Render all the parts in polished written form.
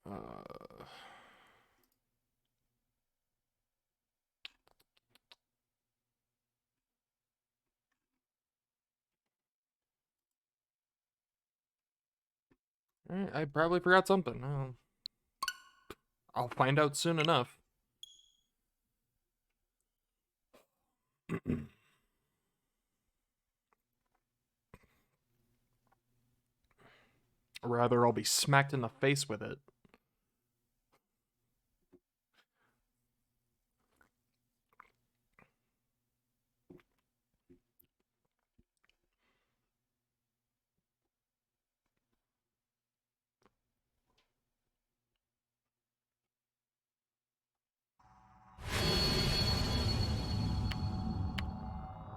Uh, I probably forgot something. I'll find out soon enough. Or rather, I'll be smacked in the face with it.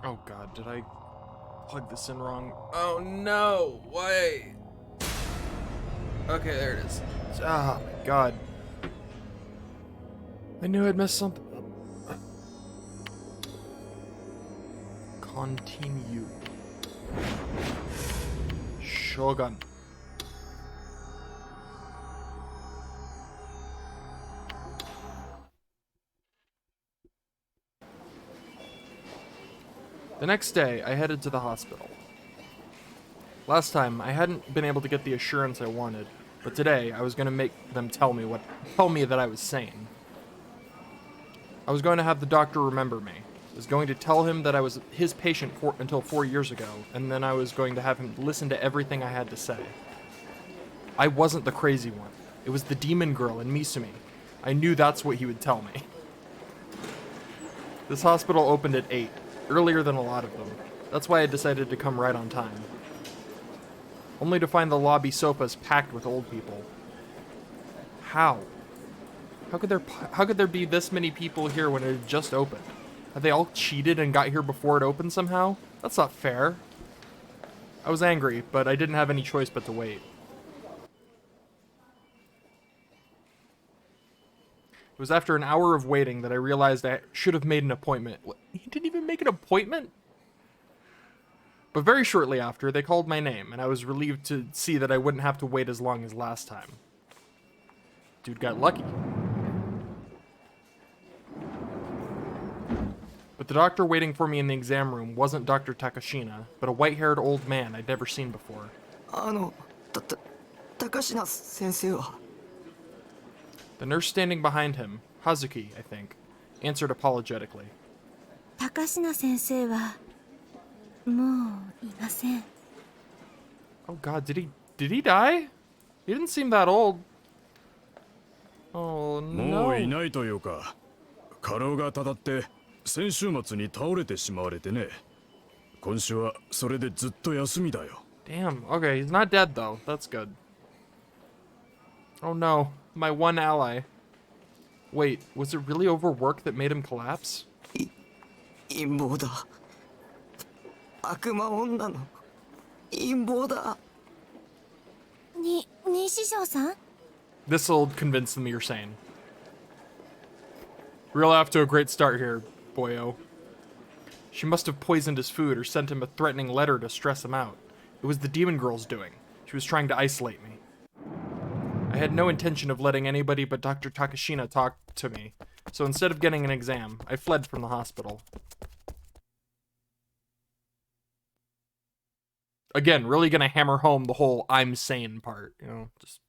Oh god, did I plug this in wrong? Oh no! Why? Okay, there it is. Oh my god. I knew I'd missed something. Continue. Shogun. The next day, I headed to the hospital. Last time, I hadn't been able to get the assurance I wanted, but today, I was going to make them tell me that I was sane. I was going to have the doctor remember me. I was going to tell him that I was his patient until 4 years ago, and then I was going to have him listen to everything I had to say. I wasn't the crazy one. It was the demon girl in Misumi. I knew that's what he would tell me. This hospital opened at 8, earlier than a lot of them. That's why I decided to come right on time. Only to find the lobby sofas packed with old people. How? How could there be this many people here when it had just opened? Have they all cheated and got here before it opened somehow? That's not fair. I was angry, but I didn't have any choice but to wait. It was after an hour of waiting that I realized I should have made an appointment. What? He didn't even make an appointment? But very shortly after, they called my name, and I was relieved to see that I wouldn't have to wait as long as last time. Dude got lucky. But the doctor waiting for me in the exam room wasn't Dr. Takashina, but a white-haired old man I'd never seen before. 高階先生は The nurse standing behind him, Hazuki, I think, answered apologetically. 高階先生はもういません。 Oh god, did he die? He didn't seem that old. Oh もうい no. ないというか、過労がたたって先週末に倒れてしまわれてね。今週はそれでずっと休みだよ。 Damn, okay, he's not dead though. That's good. Oh no, my one ally. Wait, was it really overwork that made him collapse? 陰謀だ悪魔女の陰謀だ西条さん This'll convince them you're sane. Real off to a great start here, boyo. She must have poisoned his food or sent him a threatening letter to stress him out. It was the demon girl's doing. She was trying to isolate me. I had no intention of letting anybody but Dr. Takashina talk to me, so instead of getting an exam, I fled from the hospital. Again, really gonna hammer home the whole I'm sane part, you know, just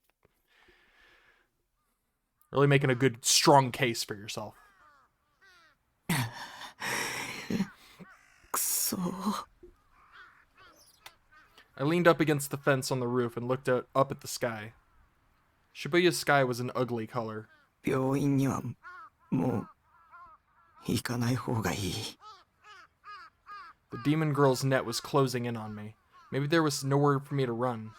really making a good, strong case for yourself. くそ I leaned up against the fence on the roof and looked up at the sky. Shibuya's sky was an ugly color. 病院にはもう行かない方がいい The demon girl's net was closing in on me. Maybe there was nowhere for me to run.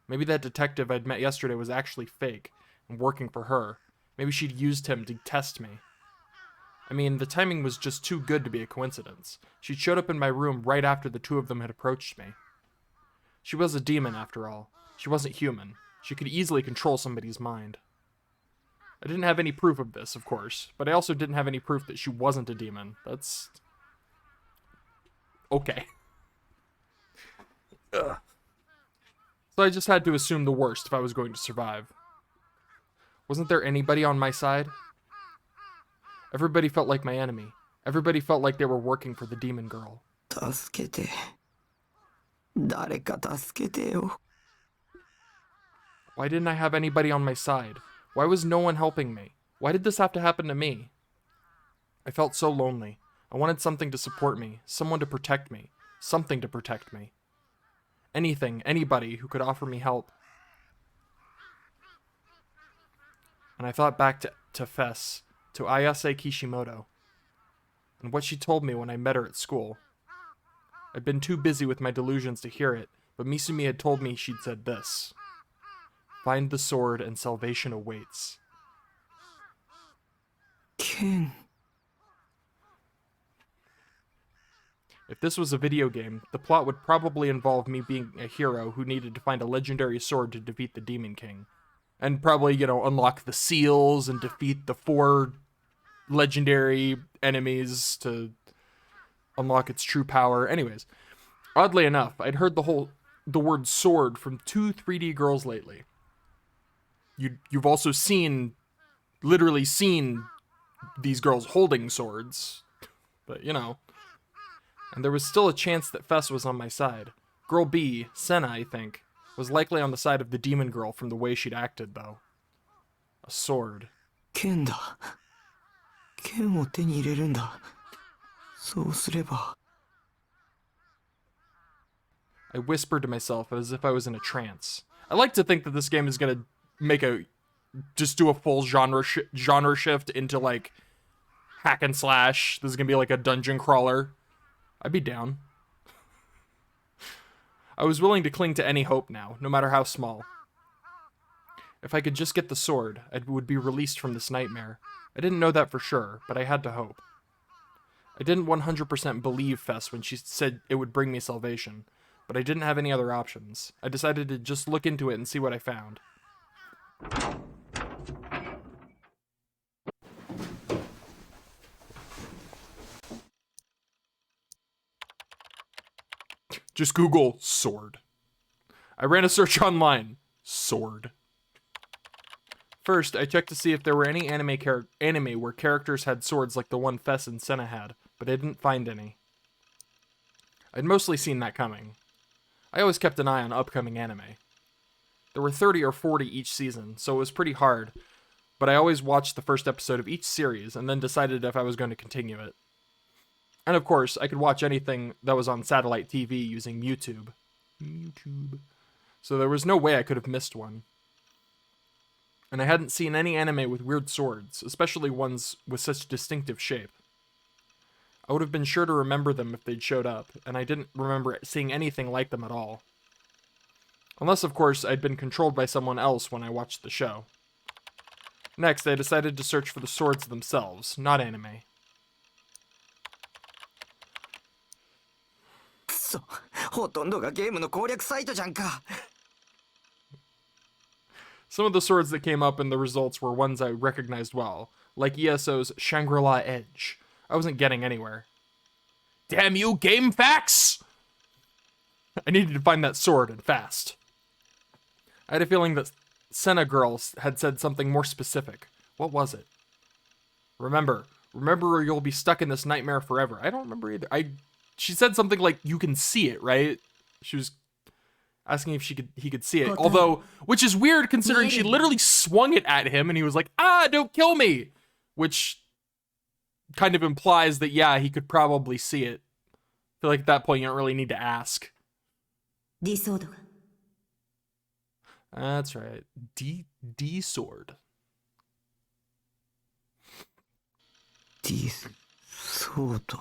Maybe that detective I'd met yesterday was actually fake and working for her. Maybe she'd used him to test me. I mean, the timing was just too good to be a coincidence. She'd showed up in my room right after the two of them had approached me. She was a demon, after all. She wasn't human. She could easily control somebody's mind. I didn't have any proof of this, of course, but I also didn't have any proof that she wasn't a demon. That's... okay. Ugh. So I just had to assume the worst if I was going to survive. Wasn't there anybody on my side? Everybody felt like my enemy. Everybody felt like they were working for the demon girl. 助けて。誰か助けてよ。 Why didn't I have anybody on my side? Why was no one helping me? Why did this have to happen to me? I felt so lonely. I wanted something to support me, someone to protect me, something to protect me. Anything, anybody who could offer me help. And I thought back to Fess, to Ayase Kishimoto, and what she told me when I met her at school. I'd been too busy with my delusions to hear it, but Misumi had told me she'd said this. Find the sword and salvation awaits. ケン。 If this was a video game, the plot would probably involve me being a hero who needed to find a legendary sword to defeat the Demon King. And probably, unlock the seals and defeat the 4 legendary enemies to unlock its true power. Anyways, oddly enough, I'd heard the word sword from 2 3D girls lately. You've also literally seen these girls holding swords. But, And there was still a chance that Fess was on my side. Girl B, Senna, I think, was likely on the side of the demon girl from the way she'd acted, though. A sword. ケンだ。ケンを手に入れるんだ。そうすれば。 I whispered to myself as if I was in a trance. I like to think that this game is gonna just do a full genre shift into, like, hack and slash. This is gonna be like a dungeon crawler. I'd be down. I was willing to cling to any hope now, no matter how small. If I could just get the sword, I would be released from this nightmare. I didn't know that for sure, but I had to hope. I didn't 100% believe Fess when she said it would bring me salvation, but I didn't have any other options. I decided to just look into it and see what I found. Just Google sword. I ran a search online. Sword. First, I checked to see if there were any anime where characters had swords like the one Fess and Senna had, but I didn't find any. I'd mostly seen that coming. I always kept an eye on upcoming anime. There were 30 or 40 each season, so it was pretty hard, but I always watched the first episode of each series and then decided if I was going to continue it. And of course, I could watch anything that was on satellite TV using YouTube. So there was no way I could have missed one. And I hadn't seen any anime with weird swords, especially ones with such distinctive shape. I would have been sure to remember them if they'd showed up, and I didn't remember seeing anything like them at all. Unless, of course, I'd been controlled by someone else when I watched the show. Next, I decided to search for the swords themselves, not anime. ほとんどがゲームの攻略サイトじゃんか。 Some of the swords that came up in the results were ones I recognized well, like ESO's Shangri-La Edge. I wasn't getting anywhere. Damn you, game facts! I needed to find that sword, and fast. I had a feeling that Senna Girl had said something more specific. What was it? Remember or you'll be stuck in this nightmare forever. I don't remember either. She said something like, you can see it, right? She was asking if he could see it. Although, which is weird considering she literally swung it at him and he was like, don't kill me! Which kind of implies that, yeah, he could probably see it. I feel like at that point you don't really need to ask. That's right. D sword. D sword.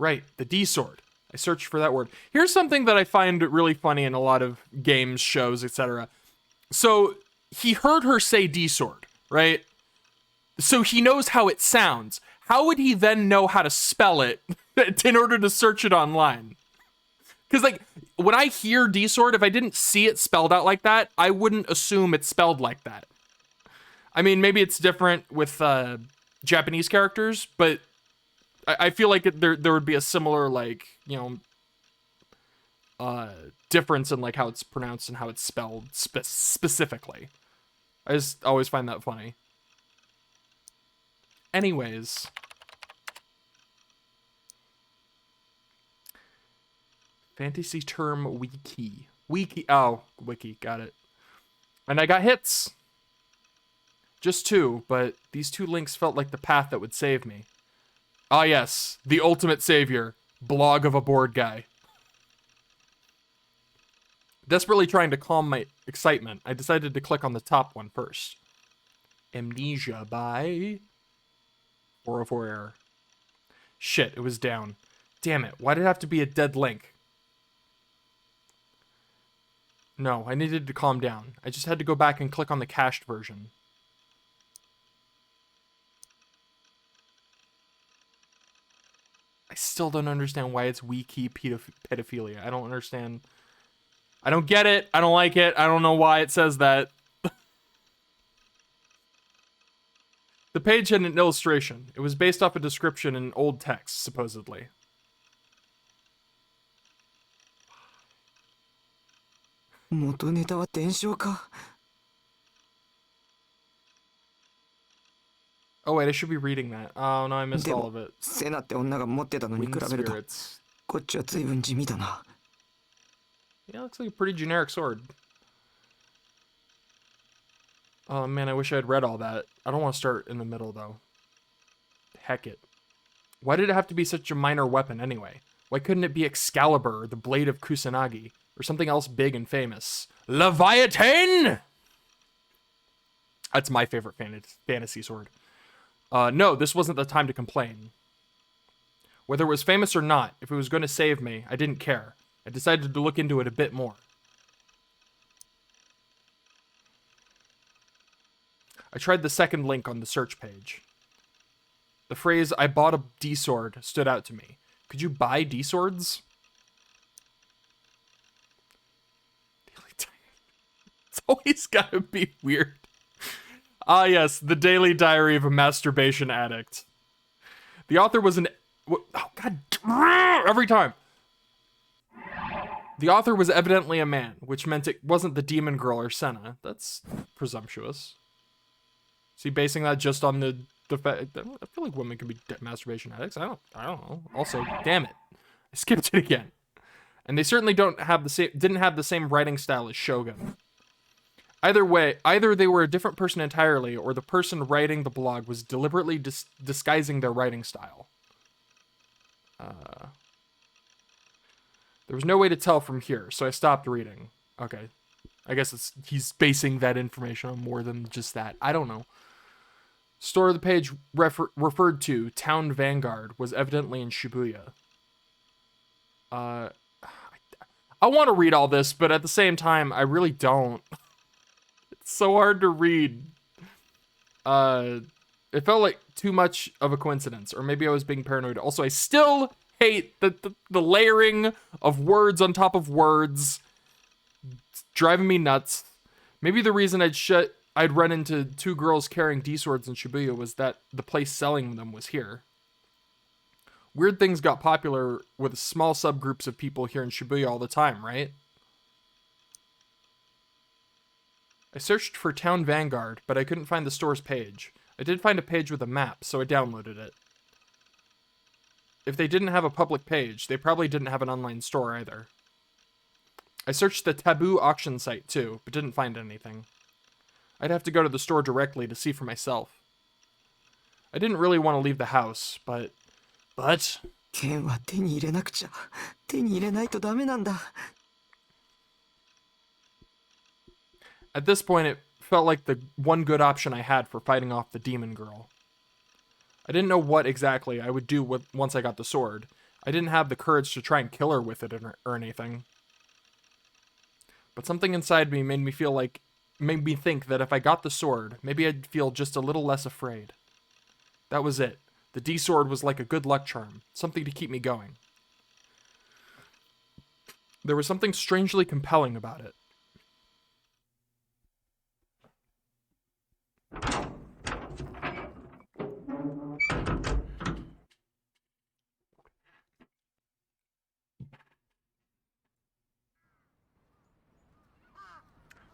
Right, the D sword. I searched for that word. Here's something that I find really funny in a lot of games, shows, etc. So he heard her say D sword, right? So he knows how it sounds. How would he then know how to spell it in order to search it online? Because, like, when I hear D sword, if I didn't see it spelled out like that, I wouldn't assume it's spelled like that. I mean, maybe it's different with Japanese characters, but I feel like there would be a similar, like, difference in, like, how it's pronounced and how it's spelled specifically. I just always find that funny. Anyways. Fantasy term wiki. Wiki. Oh, wiki. Got it. And I got hits. Just 2, but these 2 links felt like the path that would save me. Ah, yes. The ultimate savior. Blog of a bored guy. Desperately trying to calm my excitement, I decided to click on the top one first. Amnesia by 404 error. Shit, it was down. Damn it, why did it have to be a dead link? No, I needed to calm down. I just had to go back and click on the cached version. I still don't understand why it's wiki pedophilia. I don't understand. I don't get it. I don't like it. I don't know why it says that. The page had an illustration. It was based off a description in old text, supposedly.元ネタは伝承か。 Oh wait, I should be reading that. Oh no, I missed で all も of it. セナって女が持ってたのに比 Wind べると spirits. こっちは随分地味だな。 Yeah, looks like a pretty generic sword. Oh man, I wish I had read all that. I don't want to start in the middle though. Heck it. Why did it have to be such a minor weapon anyway? Why couldn't it be Excalibur, or the Blade of Kusanagi, or something else big and famous? Leviathan! That's my favorite fantasy sword. No, this wasn't the time to complain. Whether it was famous or not, if it was going to save me, I didn't care. I decided to look into it a bit more. I tried the second link on the search page. The phrase, I bought a D-sword, stood out to me. Could you buy D-swords? It's always gotta be weird. Ah yes, the daily diary of a masturbation addict. The author was an... Oh god, every time. The author was evidently a man, which meant it wasn't the demon girl or Senna. That's presumptuous. Is he basing that just on the fact? I feel like women can be masturbation addicts. I don't know. Also, damn it, I skipped it again. And they certainly didn't have the same writing style as Shogun. Either way, either they were a different person entirely, or the person writing the blog was deliberately disguising their writing style. There was no way to tell from here, so I stopped reading. Okay. I guess he's basing that information on more than just that. I don't know. Store of the page referred to, Town Vanguard, was evidently in Shibuya. I want to read all this, but at the same time, I really don't. It's so hard to read. It felt like too much of a coincidence, or maybe I was being paranoid. Also, I still hate the layering of words on top of words. It's driving me nuts. Maybe the reason I'd run into 2 girls carrying D-swords in Shibuya was that the place selling them was here. Weird things got popular with small subgroups of people here in Shibuya all the time, right? I searched for Town Vanguard, but I couldn't find the store's page. I did find a page with a map, so I downloaded it. If they didn't have a public page, they probably didn't have an online store either. I searched the Taboo auction site too, but didn't find anything. I'd have to go to the store directly to see for myself. I didn't really want to leave the house, but... 剣は手に入れなくちゃ。手に入れないとダメなんだ。 At this point, it felt like the one good option I had for fighting off the demon girl. I didn't know what exactly I would do once I got the sword. I didn't have the courage to try and kill her with it or anything. But something inside me made me think that if I got the sword, maybe I'd feel just a little less afraid. That was it. The D-sword was like a good luck charm, something to keep me going. There was something strangely compelling about it.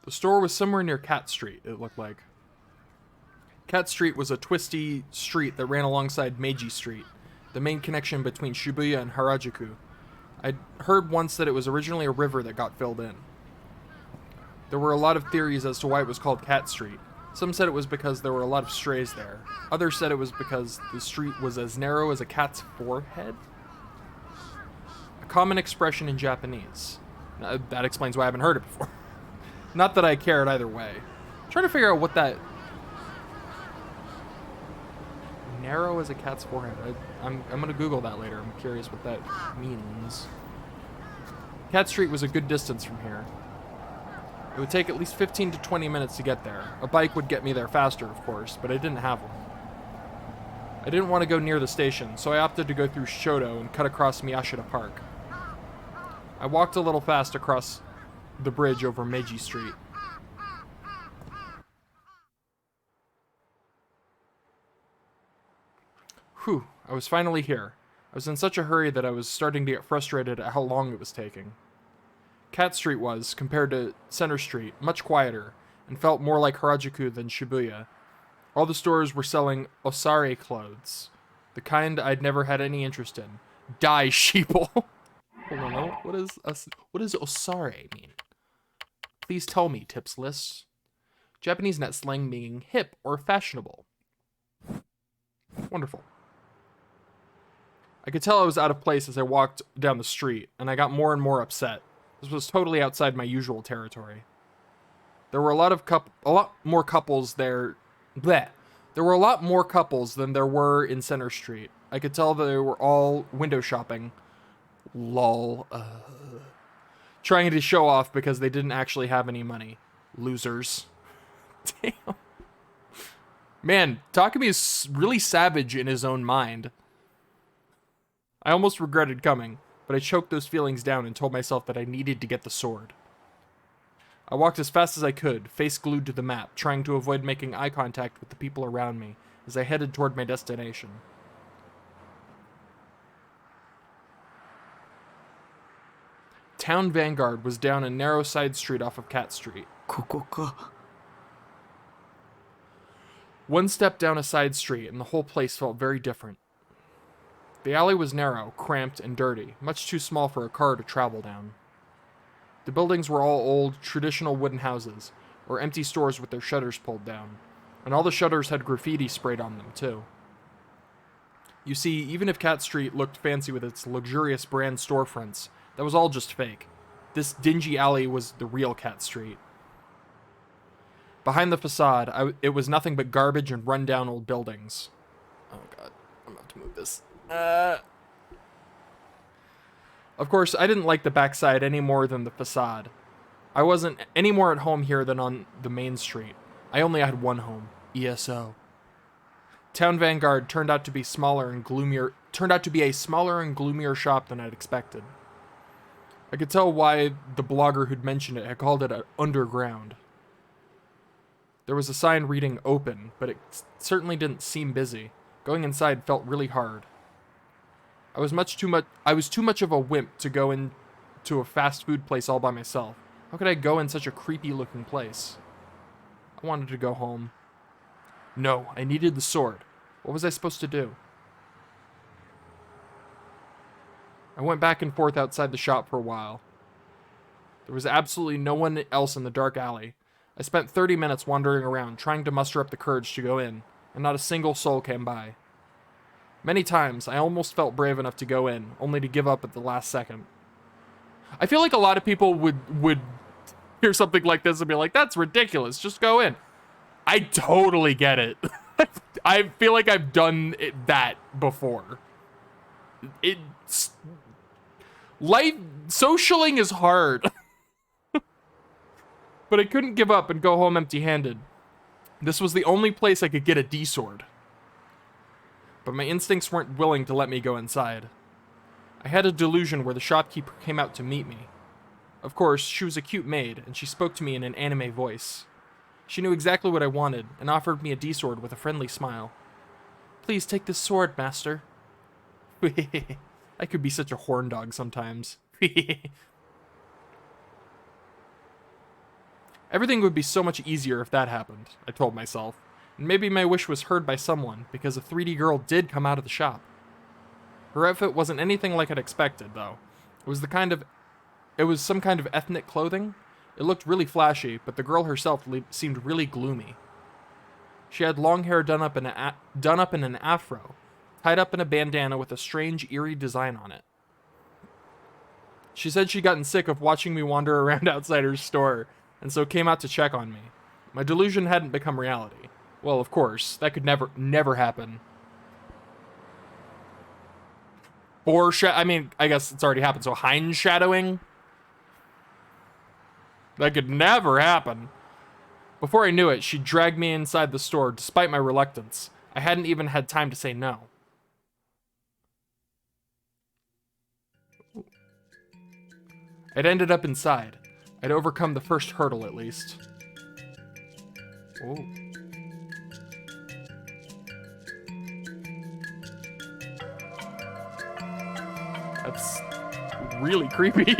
The store was somewhere near Cat Street, it looked like. Cat Street was a twisty street that ran alongside Meiji Street, the main connection between Shibuya and Harajuku. I'd heard once that it was originally a river that got filled in. There were a lot of theories as to why it was called Cat Street. Some said it was because there were a lot of strays there. Others said it was because the street was as narrow as a cat's forehead? A common expression in Japanese. Now, that explains why I haven't heard it before. Not that I cared either way. I'm trying to figure out what that... Narrow as a cat's forehead. I'm going to Google that later. I'm curious what that means. Cat Street was a good distance from here. It would take at least 15 to 20 minutes to get there. A bike would get me there faster, of course, but I didn't have one. I didn't want to go near the station, so I opted to go through Shoto and cut across Miyashita Park. I walked a little fast across the bridge over Meiji Street. Whew, I was finally here. I was in such a hurry that I was starting to get frustrated at how long it was taking. Cat Street was, compared to Center Street, much quieter, and felt more like Harajuku than Shibuya. All the stores were selling osare clothes, the kind I'd never had any interest in. Die, sheeple! Hold on, no? What does osare mean? Please tell me, tips list. Japanese net slang meaning hip or fashionable. Wonderful. I could tell I was out of place as I walked down the street, and I got more and more upset. This was totally outside my usual territory. There were a lot more couples there. Bleh. There were a lot more couples than there were in Center Street. I could tell they were all window shopping. Lol. Trying to show off because they didn't actually have any money. Losers. Damn. Man, Takumi is really savage in his own mind. I almost regretted coming, but I choked those feelings down and told myself that I needed to get the sword. I walked as fast as I could, face glued to the map, trying to avoid making eye contact with the people around me as I headed toward my destination. Town Vanguard was down a narrow side street off of Cat Street. ここか One step down a side street and the whole place felt very different. The alley was narrow, cramped, and dirty, much too small for a car to travel down. The buildings were all old, traditional wooden houses, or empty stores with their shutters pulled down, and all the shutters had graffiti sprayed on them, too. You see, even if Cat Street looked fancy with its luxurious brand storefronts, that was all just fake. This dingy alley was the real Cat Street. Behind the facade, it was nothing but garbage and run-down old buildings. Oh god, I'm about to move this. Of course, I didn't like the backside any more than the facade. I wasn't any more at home here than on the main street. I only had one home, ESO. Town Vanguard turned out to be a smaller and gloomier shop than I'd expected. I could tell why the blogger who'd mentioned it had called it an underground. There was a sign reading open, but it certainly didn't seem busy. Going inside felt really hard. I was too much of a wimp to go into a fast food place all by myself. How could I go in such a creepy looking place? I wanted to go home. No, I needed the sword. What was I supposed to do? I went back and forth outside the shop for a while. There was absolutely no one else in the dark alley. I spent 30 minutes wandering around, trying to muster up the courage to go in, and not a single soul came by. Many times, I almost felt brave enough to go in, only to give up at the last second. I feel like a lot of people would hear something like this and be like, that's ridiculous, just go in. I totally get it. I feel like I've done that before. Socialing is hard. But I couldn't give up and go home empty-handed. This was the only place I could get a D-sword. But my instincts weren't willing to let me go inside. I had a delusion where the shopkeeper came out to meet me. Of course, she was a cute maid, and she spoke to me in an anime voice. She knew exactly what I wanted, and offered me a D-sword with a friendly smile. Please take this sword, master. I could be such a horn dog sometimes. Everything would be so much easier if that happened, I told myself. And maybe my wish was heard by someone, because a 3D girl did come out of the shop. Her outfit wasn't anything like I'd expected, though. It was some kind of ethnic clothing. It looked really flashy, but the girl herself seemed really gloomy. She had long hair done up in an afro, tied up in a bandana with a strange, eerie design on it. She said she'd gotten sick of watching me wander around outside her store, and so came out to check on me. My delusion hadn't become reality. Well, of course, that could never happen. I guess it's already happened, so hind shadowing? That could never happen. Before I knew it, she dragged me inside the store, despite my reluctance. I hadn't even had time to say no. I'd ended up inside. I'd overcome the first hurdle, at least. Oh. That's really creepy.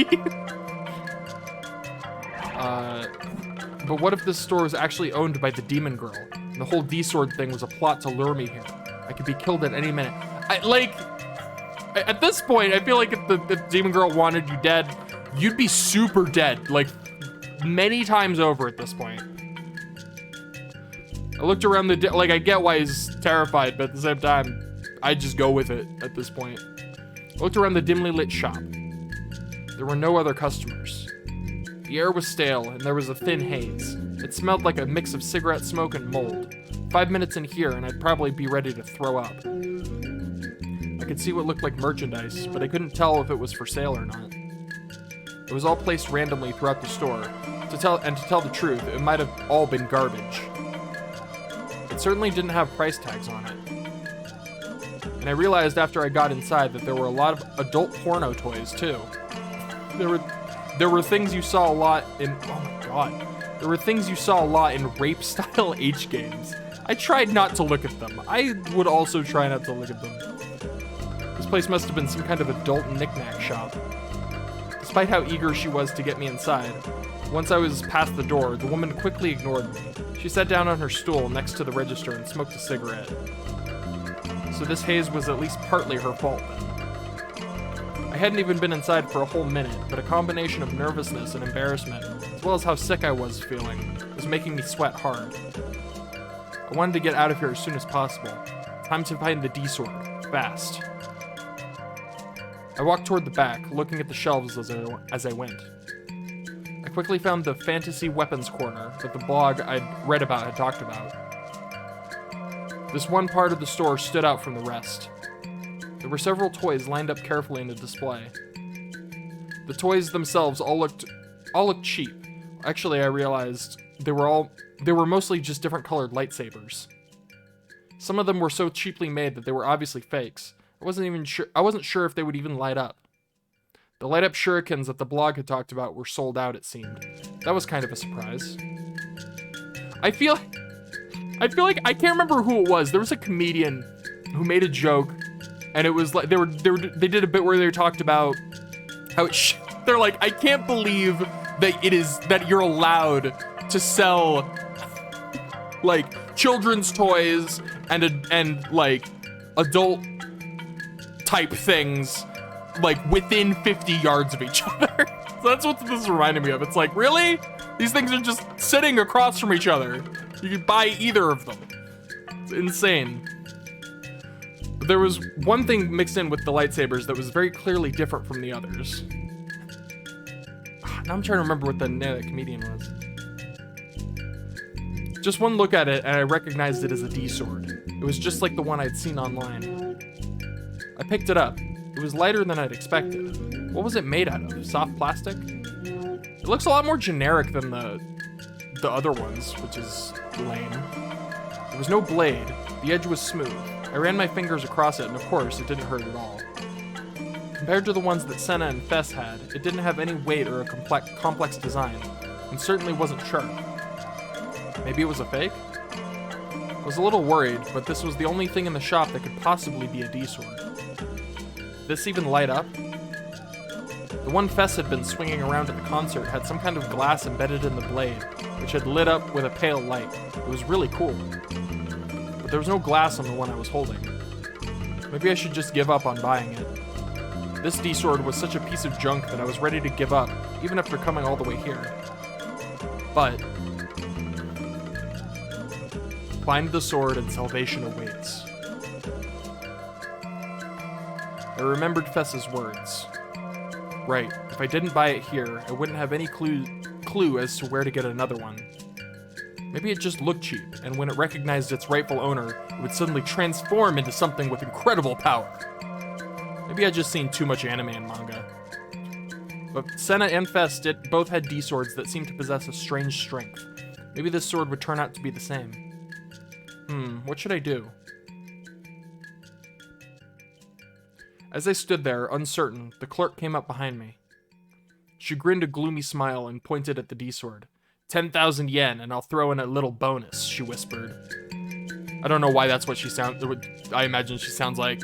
But what if this store was actually owned by the demon girl? And the whole D-sword thing was a plot to lure me here. I could be killed at any minute. At this point, I feel like if the demon girl wanted you dead, you'd be super dead, like, many times over at this point. I looked around I get why he's terrified, but at the same time, I'd just go with it at this point. I looked around the dimly lit shop. There were no other customers. The air was stale, and there was a thin haze. It smelled like a mix of cigarette smoke and mold. 5 minutes in here, and I'd probably be ready to throw up. I could see what looked like merchandise, but I couldn't tell if it was for sale or not. It was all placed randomly throughout the store. To tell the truth, it might have all been garbage. It certainly didn't have price tags on it. And I realized after I got inside that there were a lot of adult porno toys, too. There were things you saw a lot in... Oh my god. There were things you saw a lot in rape-style H games. I tried not to look at them. I would also try not to look at them. This place must have been some kind of adult knick-knack shop. Despite how eager she was to get me inside, once I was past the door, the woman quickly ignored me. She sat down on her stool next to the register and smoked a cigarette. So this haze was at least partly her fault then. I hadn't even been inside for a whole minute, but a combination of nervousness and embarrassment, as well as how sick I was feeling, was making me sweat hard. I wanted to get out of here as soon as possible. Time to find the D-sword. Fast. I walked toward the back, looking at the shelves as I went. I quickly found the fantasy weapons corner that the blog I'd read about had talked about. This one part of the store stood out from the rest. There were several toys lined up carefully in a display. The toys themselves all looked cheap. Actually, I realized they were mostly just different colored lightsabers. Some of them were so cheaply made that they were obviously fakes. I wasn't sure if they would even light up. The light up shurikens that the blog had talked about were sold out, it seemed. That was kind of a surprise. I feel like I can't remember who it was. There was a comedian who made a joke, and it was like they did a bit where they talked about how they're like, I can't believe that you're allowed to sell like children's toys and like adult type things like within 50 yards of each other. So that's what this reminded me of. It's like, really? These things are just sitting across from each other. You could buy either of them. It's insane. But there was one thing mixed in with the lightsabers that was very clearly different from the others. Now I'm trying to remember what the name of that comedian was. Just one look at it and I recognized it as a D-sword. It was just like the one I'd seen online. I picked it up. It was lighter than I'd expected. What was it made out of? Soft plastic? It looks a lot more generic than the other ones, which is lame. There was no blade. The edge was smooth. I ran my fingers across it, and of course, it didn't hurt at all. Compared to the ones that Senna and Fess had, it didn't have any weight or a complex design, and certainly wasn't sharp. Maybe it was a fake? I was a little worried, but this was the only thing in the shop that could possibly be a D-sword. Did this even light up? The one Fess had been swinging around at the concert had some kind of glass embedded in the blade. which had lit up with a pale light. It was really cool. But there was no glass on the one I was holding. Maybe I should just give up on buying it. This D-sword was such a piece of junk that I was ready to give up, even after coming all the way here. But find the sword and salvation awaits. I remembered Fess's words. Right, if I didn't buy it here, I wouldn't have any clue as to where to get another one. Maybe it just looked cheap, and when it recognized its rightful owner, it would suddenly transform into something with incredible power. Maybe I'd just seen too much anime and manga. But Senna and Fess both had D-swords that seemed to possess a strange strength. Maybe this sword would turn out to be the same. What should I do? As I stood there, uncertain, the clerk came up behind me. She grinned a gloomy smile and pointed at the D-sword. 10,000 yen, and I'll throw in a little bonus, she whispered. I don't know why that's what I imagine she sounds like.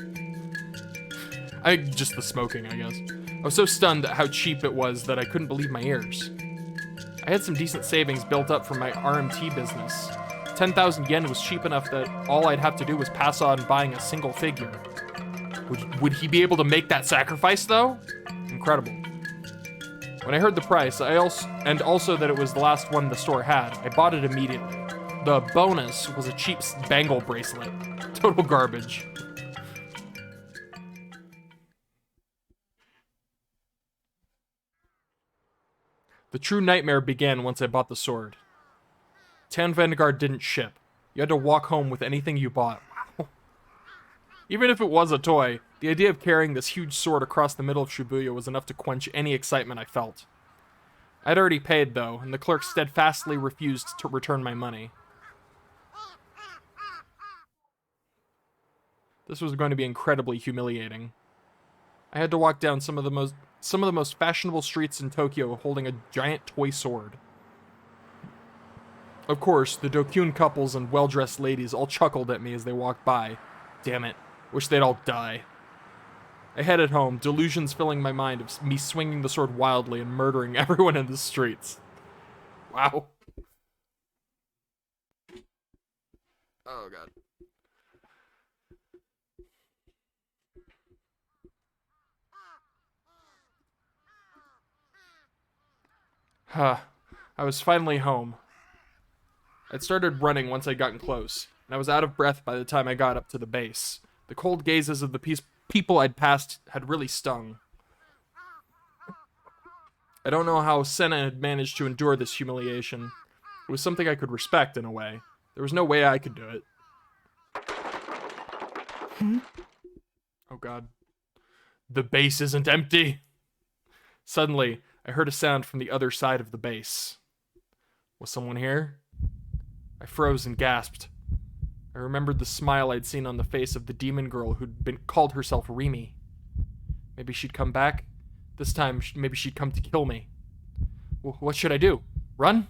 Just the smoking, I guess. I was so stunned at how cheap it was that I couldn't believe my ears. I had some decent savings built up from my RMT business. 10,000 yen was cheap enough that all I'd have to do was pass on buying a single figure. Would he be able to make that sacrifice, though? Incredible. When I heard the price, and also that it was the last one the store had, I bought it immediately. The bonus was a cheap bangle bracelet. Total garbage. The true nightmare began once I bought the sword. Tan Vanguard didn't ship. You had to walk home with anything you bought. Wow. Even if it was a toy, the idea of carrying this huge sword across the middle of Shibuya was enough to quench any excitement I felt. I'd already paid, though, and the clerk steadfastly refused to return my money. This was going to be incredibly humiliating. I had to walk down some of the most fashionable streets in Tokyo holding a giant toy sword. Of course, the Dokyun couples and well-dressed ladies all chuckled at me as they walked by. Damn it. Wish they'd all die. I headed home, delusions filling my mind of me swinging the sword wildly and murdering everyone in the streets. Wow. Oh, God. I was finally home. I'd started running once I'd gotten close, and I was out of breath by the time I got up to the base. The cold gazes of the people I'd passed had really stung. I don't know how Senna had managed to endure this humiliation. It was something I could respect in a way. There was no way I could do it. Oh, God. The base isn't empty! Suddenly, I heard a sound from the other side of the base. Was someone here? I froze and gasped. I remembered the smile I'd seen on the face of the demon girl who'd called herself Rimi. Maybe she'd come back? This time, maybe she'd come to kill me. What should I do? Run?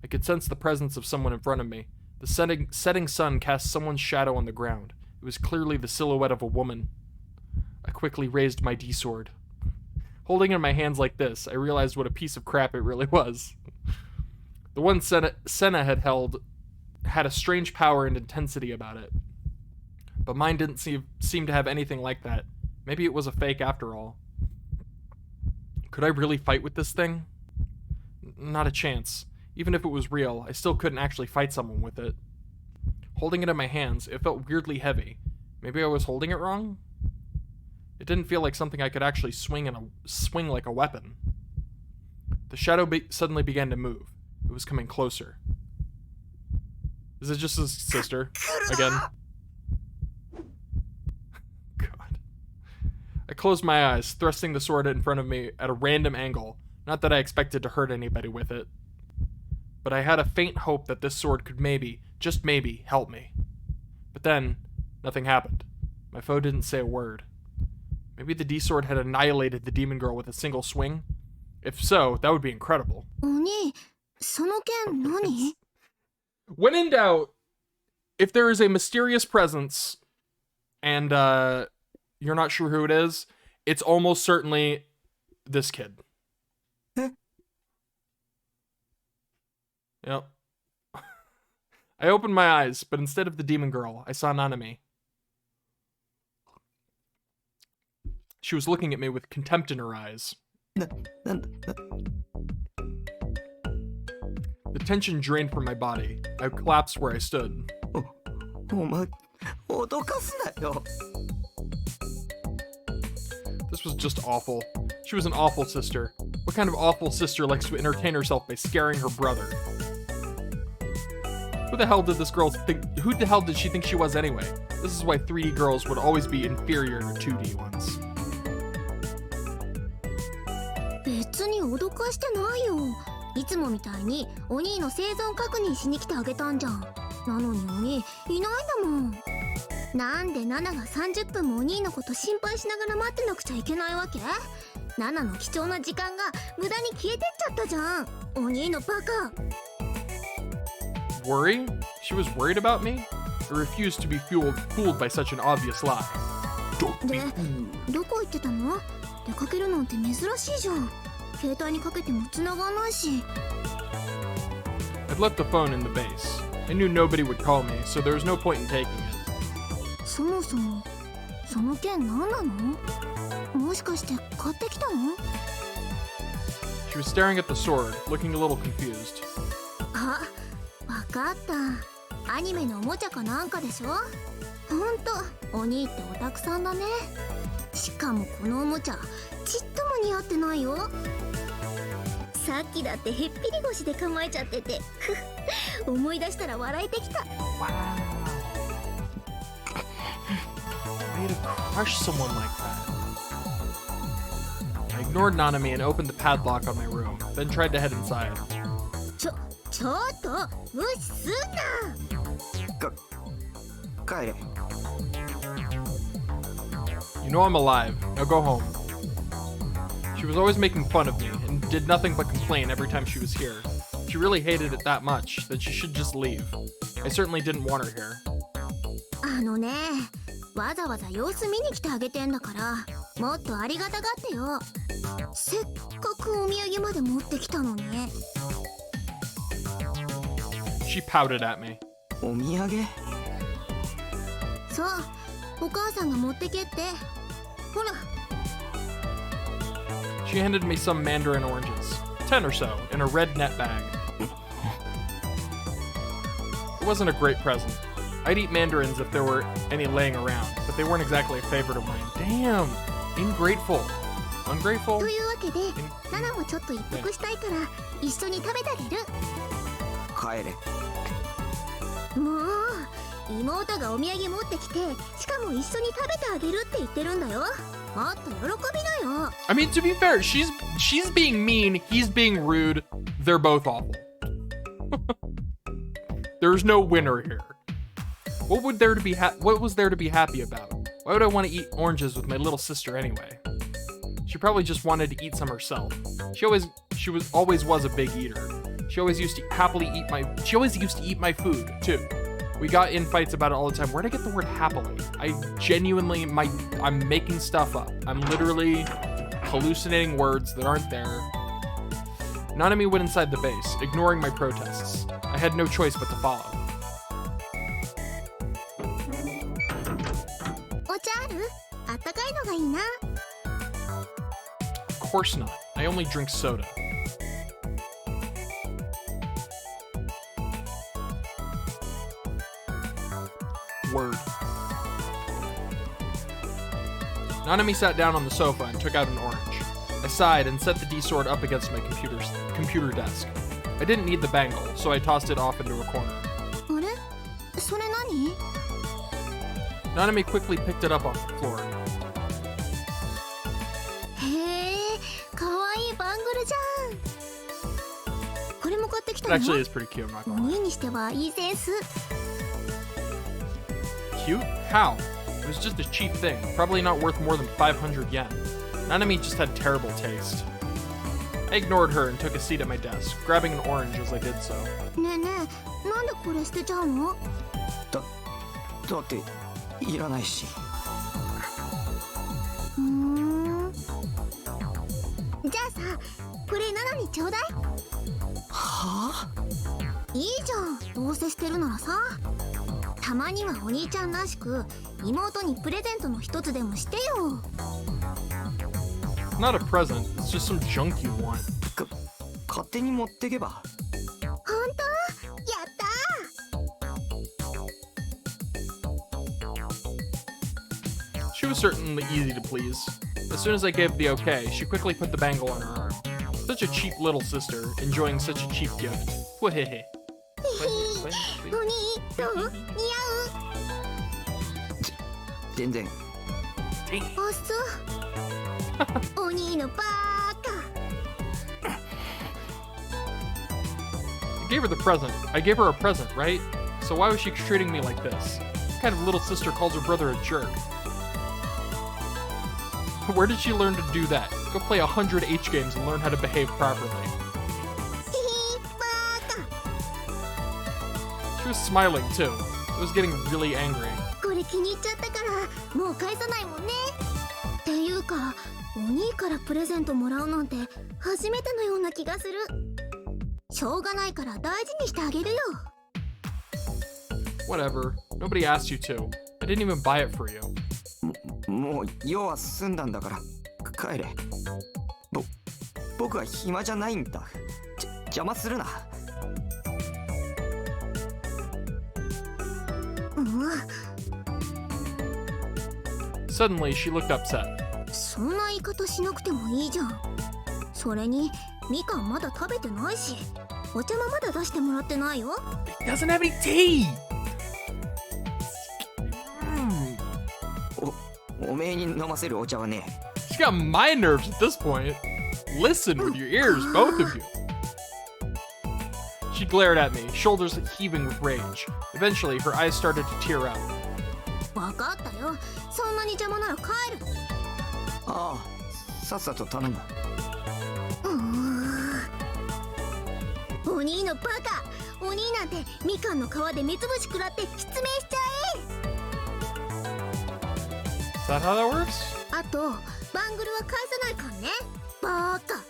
I could sense the presence of someone in front of me. The setting sun cast someone's shadow on the ground. It was clearly the silhouette of a woman. I quickly raised my D-sword. Holding it in my hands like this, I realized what a piece of crap it really was. The one Senna had held had a strange power and intensity about it. But mine didn't seem to have anything like that. Maybe it was a fake after all. Could I really fight with this thing? Not a chance. Even if it was real, I still couldn't actually fight someone with it. Holding it in my hands, it felt weirdly heavy. Maybe I was holding it wrong? It didn't feel like something I could actually swing like a weapon. The shadow suddenly began to move. It was coming closer. Is it just his sister? Again? God. I closed my eyes, thrusting the sword in front of me at a random angle. Not that I expected to hurt anybody with it. But I had a faint hope that this sword could maybe, just maybe, help me. But then, nothing happened. My foe didn't say a word. Maybe the D-sword had annihilated the demon girl with a single swing? If so, that would be incredible. 鬼、その剣何？ When in doubt, if there is a mysterious presence and you're not sure who it is, it's almost certainly this kid. Yep. I opened my eyes, but instead of the demon girl, I saw Nanami. She was looking at me with contempt in her eyes.なんだ The tension drained from my body. I collapsed where I stood. お前脅かすなよ This was just awful. She was an awful sister. What kind of awful sister likes to entertain herself by scaring her brother? Who the hell did this girl think? Who the hell did she think she was anyway? This is why 3D girls would always be inferior to 2D ones. 別に脅かしてないよ。いつもみたいにお兄の生存確認しに来てあげたんじゃん。なのにお兄いないんだもん。なんでナナが30分もお兄のこと心配しながら待ってなくちゃいけないわけ？ナナの貴重な時間が無駄に消えてっちゃったじゃん。お兄のバカ。Worry? She was worried about me? I refused to be fooled by such an obvious lie. で、どこ行ってたの？出かけるなんて珍しいじゃん。携帯にかけても繋がんないし。I'd left the phone in the base. I knew nobody would call me, so there was no point in taking it. そもそもその剣何なの？もしかして買ってきたの？ She was staring at the sword, looking a little confused. あ、わかった。アニメのおもちゃかなんかでしょ？ほんと、お兄ってオタクさんだね。しかもこのおもちゃ、ちっとも似合ってないよ。さっきだってへっぴり腰で構えちゃってて、思い出したら笑えてきた。Wow. Way to crush someone like that. I ignored Nanami and opened the padlock on my room, then tried to head inside. ちょっと無視すんな。帰れ You know I'm alive. Now go home. She was always making fun of me and did nothing but complain every time she was here. She really hated it that much that she should just leave. I certainly didn't want her here. あのね、わざわざ様子見に来てあげてんだから、もっとありがたがってよ。せっかくお土産まで持ってきたのに。She pouted at me. お土産そう、お母さんが持ってけって。ほら。She handed me some mandarin oranges, 10 or so, in a red net bag. It wasn't a great present. I'd eat mandarins if there were any laying around, but they weren't exactly a favorite of mine. Damn! Ingrateful. Ungrateful? というわけで、ナナもちょっと一服したいから一緒に食べてあげる。帰れもう妹がお土産持ってきて、しかも一緒に食べてあげるって言ってるんだよ。もっと喜びなよ。 I mean, to be fair, she's being mean, he's being rude. They're both awful. There's no winner here. What was there to be happy about? Why would I want to eat oranges with my little sister anyway? She probably just wanted to eat some herself. She always was a big eater. She always used to eat my food too. We got in fights about it all the time. Where'd I get the word happily? I'm making stuff up. I'm literally hallucinating words that aren't there. Nanami went inside the base, ignoring my protests. I had no choice but to follow. お茶ある？あったかいのがいいな。Of course not. I only drink soda. Word. Nanami sat down on the sofa and took out an orange. I sighed and set the D-sword up against my computer desk. I didn't need the bangle, so I tossed it off into a corner. あれ？それ何？ Nanami quickly picked it up off the floor. へえ、かわいいバングルじゃん。これも買ってき It たの？ actually is pretty cute, I'm not お gonna lie. 兄にしてはいいセンス。 Cute? How? It was just a cheap thing, probably not worth more than 500 yen. Nanami just had terrible taste. I ignored her and took a seat at my desk, grabbing an orange as I did so. ねえねえ、なんでこれ捨てちゃうの？だっていらないしじゃあさ、これナナにちょうだい。はあいいじゃん、どうせしてるならさ。たまにはお兄ちゃんらしく妹にプレゼントの一つでもしてよ。 Not a present, it's just some junk you want. 勝手に持ってけば。本当？やったー。 She was certainly easy to please. As soon as I gave the okay, she quickly put the bangle on her arm. Such a cheap little sister, enjoying such a cheap gift. Whehehe. お兄どう？似合う？全然。あっそう。お兄のバーカ。I gave her the present. I gave her a present, right? So why was she treating me like this? What kind of little sister calls her brother a jerk? Where did she learn to do that? Go play 100 H games and learn how to behave properly. バーカ。 She was smiling too. I was getting really angry. これ気に入っちゃったからもう返さないもんね。っていうかお兄からプレゼントもらうなんて初めてのような気がする。しょうがないから大事にしてあげるよ。 Whatever. Nobody asked you to. I didn't even buy it for you. もう用は済んだんだから帰れ。僕は暇じゃないんだ。邪魔するな。Suddenly, she looked upset. そんな言い方しなくてもいいじゃん。それにみかんまだ食べてないし、お茶もまだ出してもらってないよ。 Doesn't have any tea! おめえに飲ませるお茶はね。 She got my nerves at this point. Listen with your ears, both of you. She glared at me, shoulders heaving with rage. Eventually, her eyes started to tear up. わかったよ。そんなに邪魔なら帰る。ああ、さっさと頼む。お兄のバカ。お兄なんてみかんの皮で目つぶし食らって失明しちゃえ。 Is that how that works? あとバングルは返さないかんね。バーカ。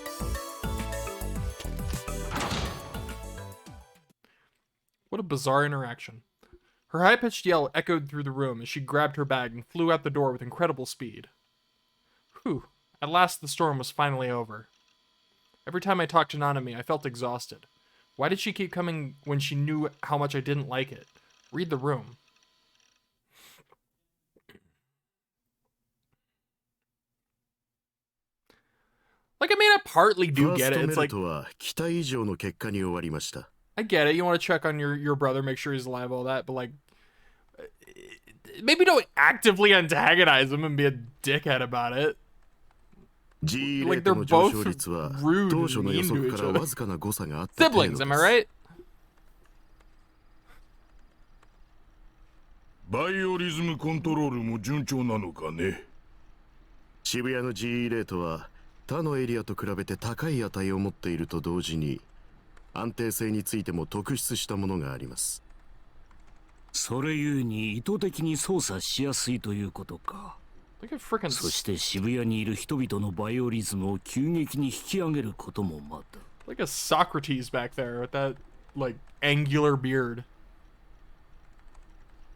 What a bizarre interaction. Her high-pitched yell echoed through the room as she grabbed her bag and flew out the door with incredible speed. Whew. At last the storm was finally over. Every time I talked to Nanami, I felt exhausted. Why did she keep coming when she knew how much I didn't like it? Read the room. Like, I mean, I partly do get it. It's like, 期待以上の結果に終わりました。 I get it. You want to check on your brother, make sure he's alive, all that. But, like, maybe don't actively antagonize him and be a dickhead about it. G Like, they're both rude and mean to each other. Siblings, am I right? バイオリズムコントロールも順調なのかね。渋谷の GE レートは他のエリアと比べて高い値を持っていると同時に安定性についても特筆したものがあります。それゆえに意図的に操作しやすいということか。 Look at frickin' そして渋谷にいる人々のバイオリズムを急激に引き上げることもまた。 like a Socrates back there with that, like, angular beard.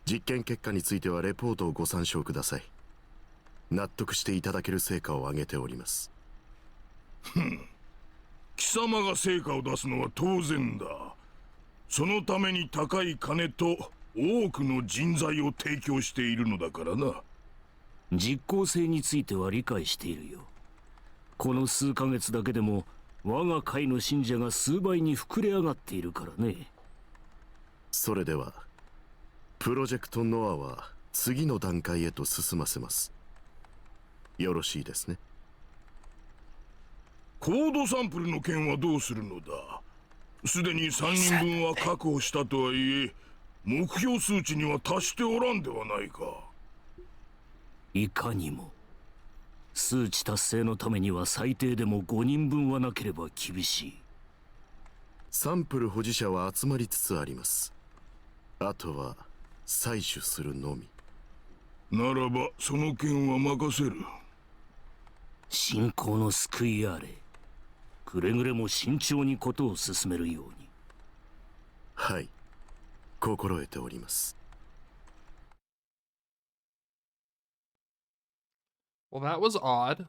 実験結果についてはレポートをご参照ください。納得していただける成果を上げております。貴様が成果を出すのは当然だ。そのために高い金と多くの人材を提供しているのだからな。実効性については理解しているよ。この数ヶ月だけでも我が会の信者が数倍に膨れ上がっているからね。それではプロジェクトノアは次の段階へと進ませます。よろしいですね。コードサンプルの件はどうするのだ。すでに3人分は確保したとはいえ目標数値には達しておらんではないか。いかにも。数値達成のためには最低でも5人分はなければ厳しい。サンプル保持者は集まりつつあります。あとは採取するのみ。ならばその件は任せる。信仰の救いあれ。くれぐれも慎重にことを進めるように。はい、心得ております。 Well, that was odd.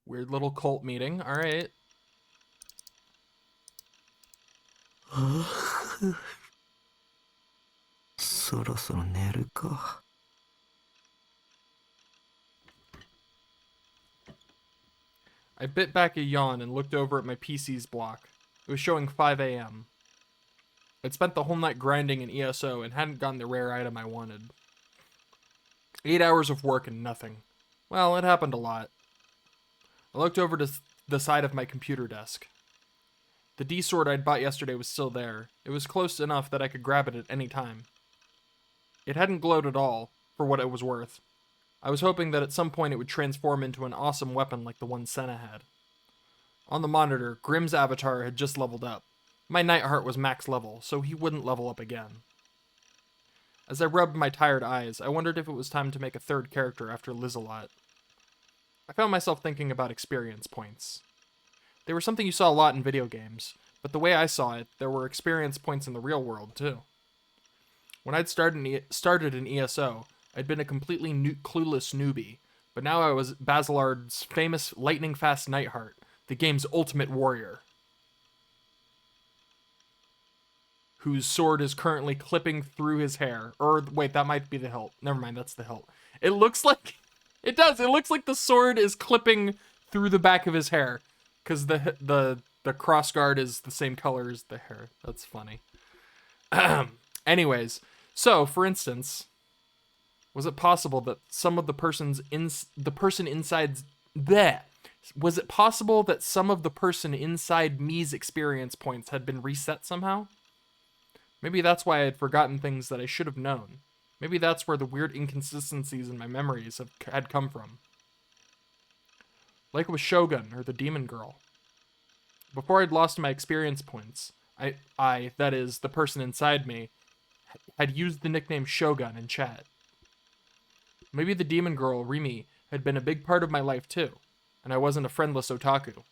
Weird little cult meeting. All right. そろそろ寝るか。I bit back a yawn and looked over at my PC's block. It was showing 5 a.m. I'd spent the whole night grinding in ESO and hadn't gotten the rare item I wanted. 8 hours of work and nothing. Well, it happened a lot. I looked over to the side of my computer desk. The D sword I'd bought yesterday was still there. It was close enough that I could grab it at any time. It hadn't glowed at all, for what it was worth. I was hoping that at some point it would transform into an awesome weapon like the one Senna had. On the monitor, Grimm's avatar had just leveled up. My Nightheart was max level, so he wouldn't level up again. As I rubbed my tired eyes, I wondered if it was time to make a third character after Lizelot. I found myself thinking about experience points. They were something you saw a lot in video games, but the way I saw it, there were experience points in the real world too. When I'd started in ESO, I'd been a completely clueless newbie, but now I was Bazilard's famous lightning-fast Nightheart, the game's ultimate warrior, whose sword is currently clipping through his hair. Or, wait, that might be the hilt. Never mind, that's the hilt. It looks like... It does! It looks like the sword is clipping through the back of his hair, because the crossguard is the same color as the hair. That's funny. Anyways, so, for instance... Was it possible that some of the person inside was it possible that some of the person inside me's experience points had been reset somehow? Maybe that's why I had forgotten things that I should have known. Maybe that's where the weird inconsistencies in my memories had come from. Like with Shogun or the Demon Girl. Before I'd lost my experience points, I, that is, the person inside me, had used the nickname Shogun in chat. Maybe the demon girl, Rimi, had been a big part of my life too, and I wasn't a friendless otaku.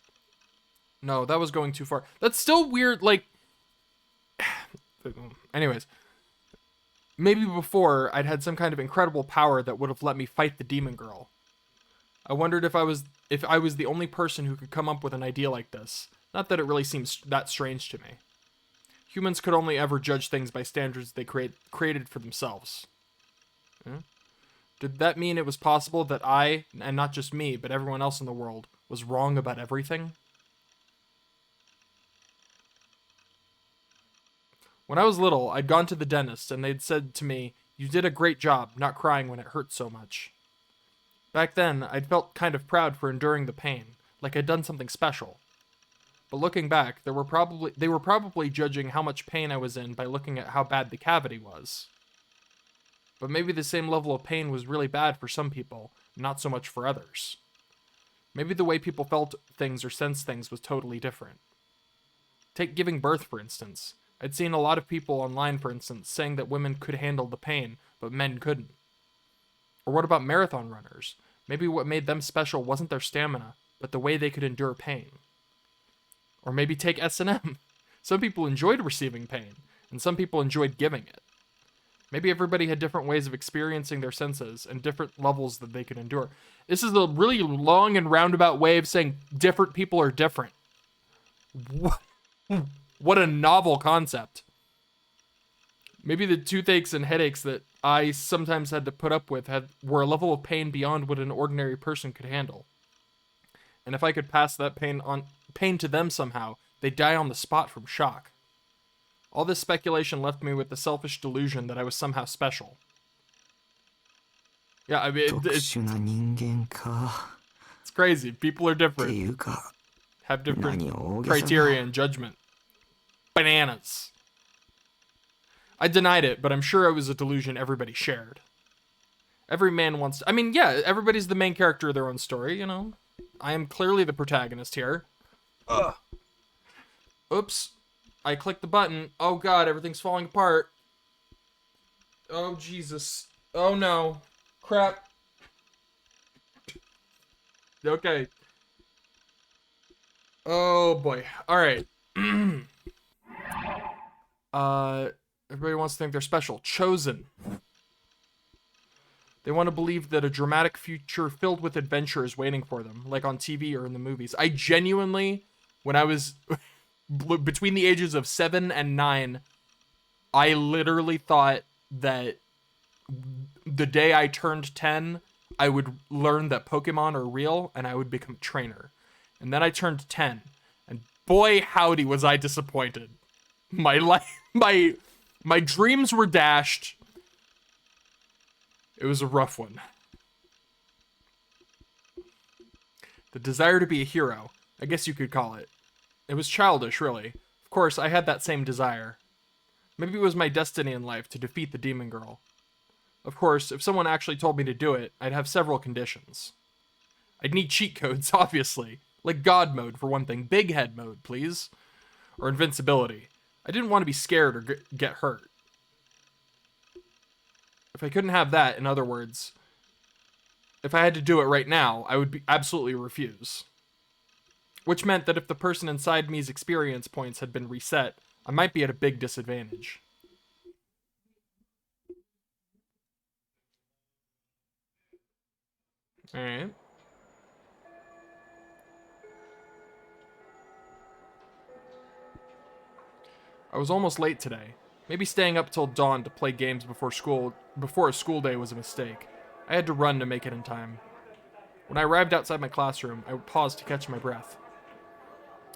No, that was going too far. That's still weird, like... Anyways. Maybe before, I'd had some kind of incredible power that would have let me fight the demon girl. I wondered if I was the only person who could come up with an idea like this. Not that it really seems that strange to me. Humans could only ever judge things by standards they created for themselves. Did that mean it was possible that I, and not just me, but everyone else in the world, was wrong about everything? When I was little, I'd gone to the dentist, and they'd said to me, "You did a great job not crying when it hurt so much." Back then, I'd felt kind of proud for enduring the pain, like I'd done something special. But looking back, they were probably judging how much pain I was in by looking at how bad the cavity was. But maybe the same level of pain was really bad for some people, not so much for others. Maybe the way people felt things or sensed things was totally different. Take giving birth, for instance. I'd seen a lot of people online, for instance, saying that women could handle the pain, but men couldn't. Or what about marathon runners? Maybe what made them special wasn't their stamina, but the way they could endure pain. Or maybe take S&M. Some people enjoyed receiving pain, and some people enjoyed giving it. Maybe everybody had different ways of experiencing their senses and different levels that they could endure. This is a really long and roundabout way of saying different people are different. What a novel concept. Maybe the toothaches and headaches that I sometimes had to put up with were a level of pain beyond what an ordinary person could handle. And if I could pass that pain to them somehow, they'd die on the spot from shock. All this speculation left me with the selfish delusion that I was somehow special. Yeah, I mean, it's crazy. People are different. Have different criteria and judgment. Bananas. I denied it, but I'm sure it was a delusion everybody shared. Every man wants to... I mean, yeah, everybody's the main character of their own story, you know? I am clearly the protagonist here. Ugh. Oops. I clicked the button. Oh god, everything's falling apart. Oh Jesus. Oh no. Crap. Okay. Oh boy. Alright. Everybody wants to think they're special. Chosen. They want to believe that a dramatic future filled with adventure is waiting for them, like on TV or in the movies. I genuinely, when I was between the ages of 7 and 9, I literally thought that the day I turned 10, I would learn that Pokemon are real and I would become a trainer. And then I turned 10, and boy howdy was I disappointed. My dreams were dashed. It was a rough one. The desire to be a hero, I guess you could call it. It was childish, really. Of course, I had that same desire. Maybe it was my destiny in life to defeat the demon girl. Of course, if someone actually told me to do it, I'd have several conditions. I'd need cheat codes, obviously. Like God mode, for one thing. Big head mode, please. Or invincibility. I didn't want to be scared or get hurt. If I couldn't have that, in other words, if I had to do it right now, I would absolutely refuse. Which meant that if the person inside me's experience points had been reset, I might be at a big disadvantage. Alright. I was almost late today. Maybe staying up till dawn to play games before a school day was a mistake. I had to run to make it in time. When I arrived outside my classroom, I paused to catch my breath.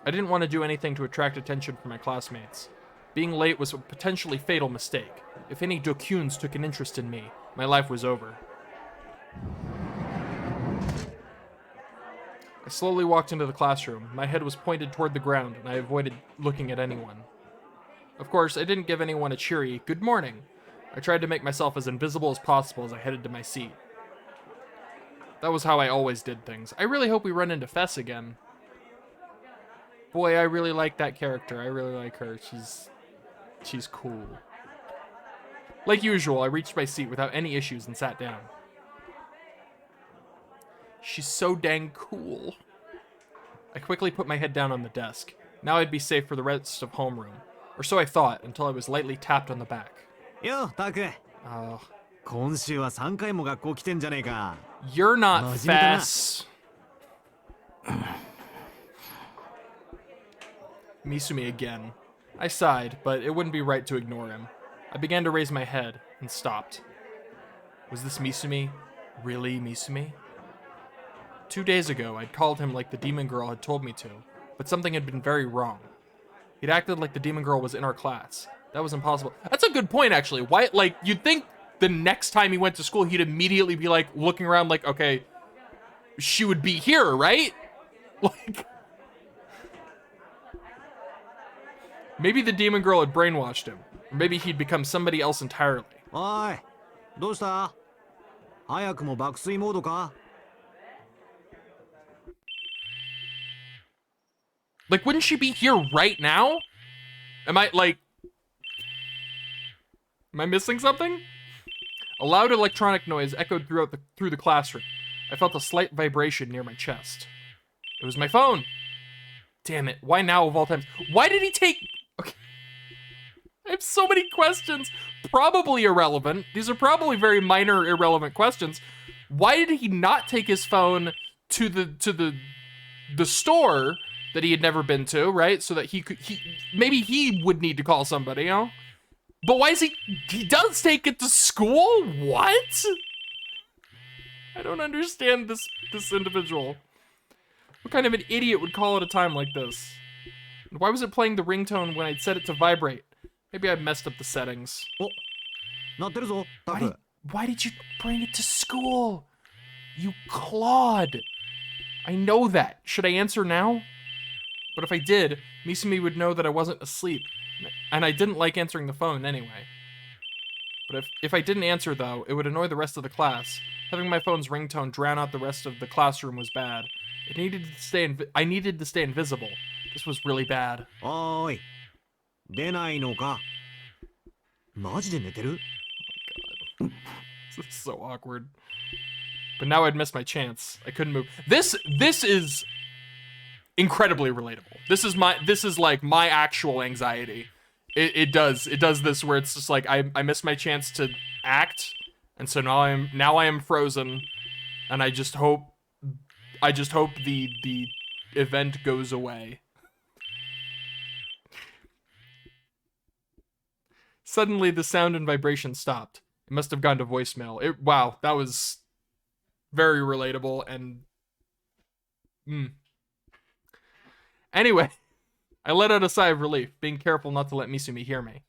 I didn't want to do anything to attract attention from my classmates. Being late was a potentially fatal mistake. If any Dokuns took an interest in me, my life was over. I slowly walked into the classroom. My head was pointed toward the ground, and I avoided looking at anyone. Of course, I didn't give anyone a cheery, "Good morning." I tried to make myself as invisible as possible as I headed to my seat. That was how I always did things. I really hope we run into Fess again. Boy, I really like that character. I really like her. She's cool. Like usual, I reached my seat without any issues and sat down. She's so dang cool. I quickly put my head down on the desk. Now I'd be safe for the rest of homeroom. Or so I thought, until I was lightly tapped on the back. Yo, Taku. Oh. 今週は3回も学校来てんじゃねえか。 You're not Fess. Misumi again. I sighed, but it wouldn't be right to ignore him. I began to raise my head, and stopped. Was this Misumi? Really Misumi? 2 days ago, I'd called him like the demon girl had told me to, but something had been very wrong. He'd acted like the demon girl was in our class. That was impossible. That's a good point, actually. Why, like, you'd think the next time he went to school, he'd immediately be, like, looking around like, okay, she would be here, right? Like, maybe the demon girl had brainwashed him. Or maybe he'd become somebody else entirely. おい、どうした？早くも爆睡モードか？ Like, wouldn't she be here right now? Am I missing something? A loud electronic noise echoed through the classroom. I felt a slight vibration near my chest. It was my phone. Damn it, why now of all times? Why did he take... Okay. I have so many questions. Probably irrelevant. These are probably very minor, irrelevant questions. Why did he not take his phone to the store that he had never been to, right? So that maybe he would need to call somebody, you know? But why is he does take it to school? What? I don't understand this individual. What kind of an idiot would call at a time like this? And why was it playing the ringtone when I'd set it to vibrate? Maybe I messed up the settings. お、鳴ってるぞ、タク。 Why did you bring it to school? You clod. I know that. Should I answer now? But if I did, Misumi would know that I wasn't asleep. And I didn't like answering the phone anyway. But if I didn't answer, though, it would annoy the rest of the class. Having my phone's ringtone drown out the rest of the classroom was bad. I needed to stay invisible. This was really bad. おい、出ないのか？マジで寝てる？ This is so awkward. But now I'd missed my chance. I couldn't move. This is incredibly relatable. This is like my actual anxiety. It does this where it's just like I missed my chance to act, and so now I am frozen, and I just hope the event goes away. Suddenly the sound and vibration stopped. It must have gone to voicemail. Wow, that was very relatable and Anyway, I let out a sigh of relief, being careful not to let Misumi hear me.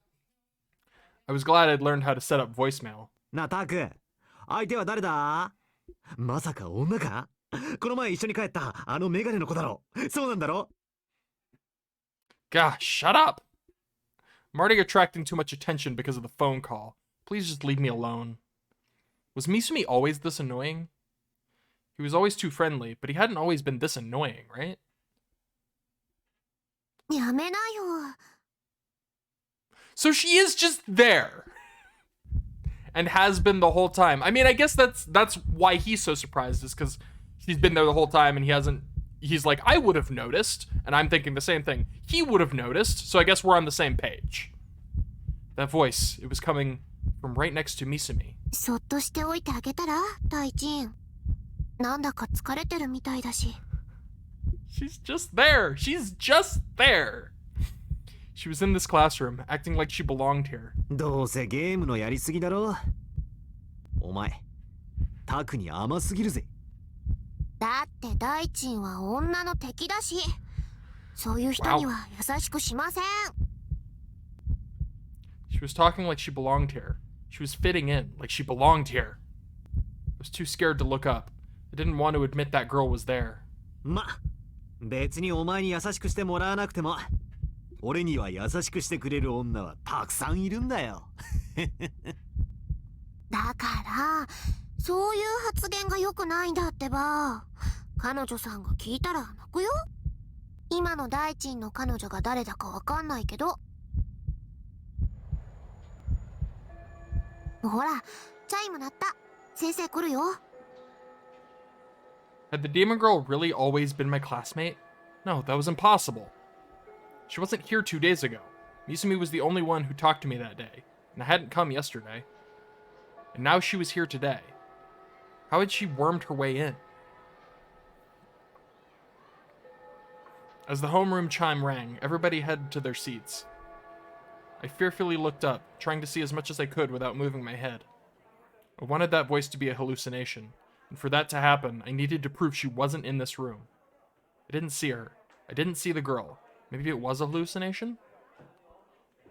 I was glad I'd learned how to set up voicemail. なあタク、相手は誰だ？まさか女か？この前一緒に帰ったあのメガネの子だろ？そうなんだろ？ Gosh, shut up! I'm already attracting too much attention because of the phone call. Please just leave me alone. Was Misumi always this annoying? He was always too friendly, but he hadn't always been this annoying, right? やめなよ。 So she is just there. And has been the whole time. I mean, I guess that's why he's so surprised, is because he's been there the whole time and he's like, I would have noticed, and I'm thinking the same thing. He would have noticed, so I guess we're on the same page. That voice, it was coming from right next to Misumi. そっとしておいてあげたら、大臣。なんだか疲れてるみたいだし。 She's just there. She's just there. She was in this classroom, acting like she belonged here. どうせゲームのやりすぎだろ。お前、タクに甘すぎるぜ。だって大臣は女の敵だし、そういう人には優しくしません。 She was talking like she belonged here. She was fitting in, like she belonged here. I was too scared to look up. I didn't want to admit that girl was there. ま、別にお前に優しくしてもらわなくても、俺には優しくしてくれる女はたくさんいるんだよ。だから、そういう発言が良くないんだってば。彼女さんが聞いたら泣くよ。今の大臣の彼女が誰だかわかんないけど。ほら、チャイム鳴った。先生来るよ。 Had the demon girl really always been my classmate? No, that was impossible. She wasn't here 2 days ago. Misumi was the only one who talked to me that day, and I hadn't come yesterday. And now she was here today. How had she wormed her way in? As the homeroom chime rang, everybody headed to their seats. I fearfully looked up, trying to see as much as I could without moving my head. I wanted that voice to be a hallucination, and for that to happen, I needed to prove she wasn't in this room. I didn't see her. I didn't see the girl. Maybe it was a hallucination?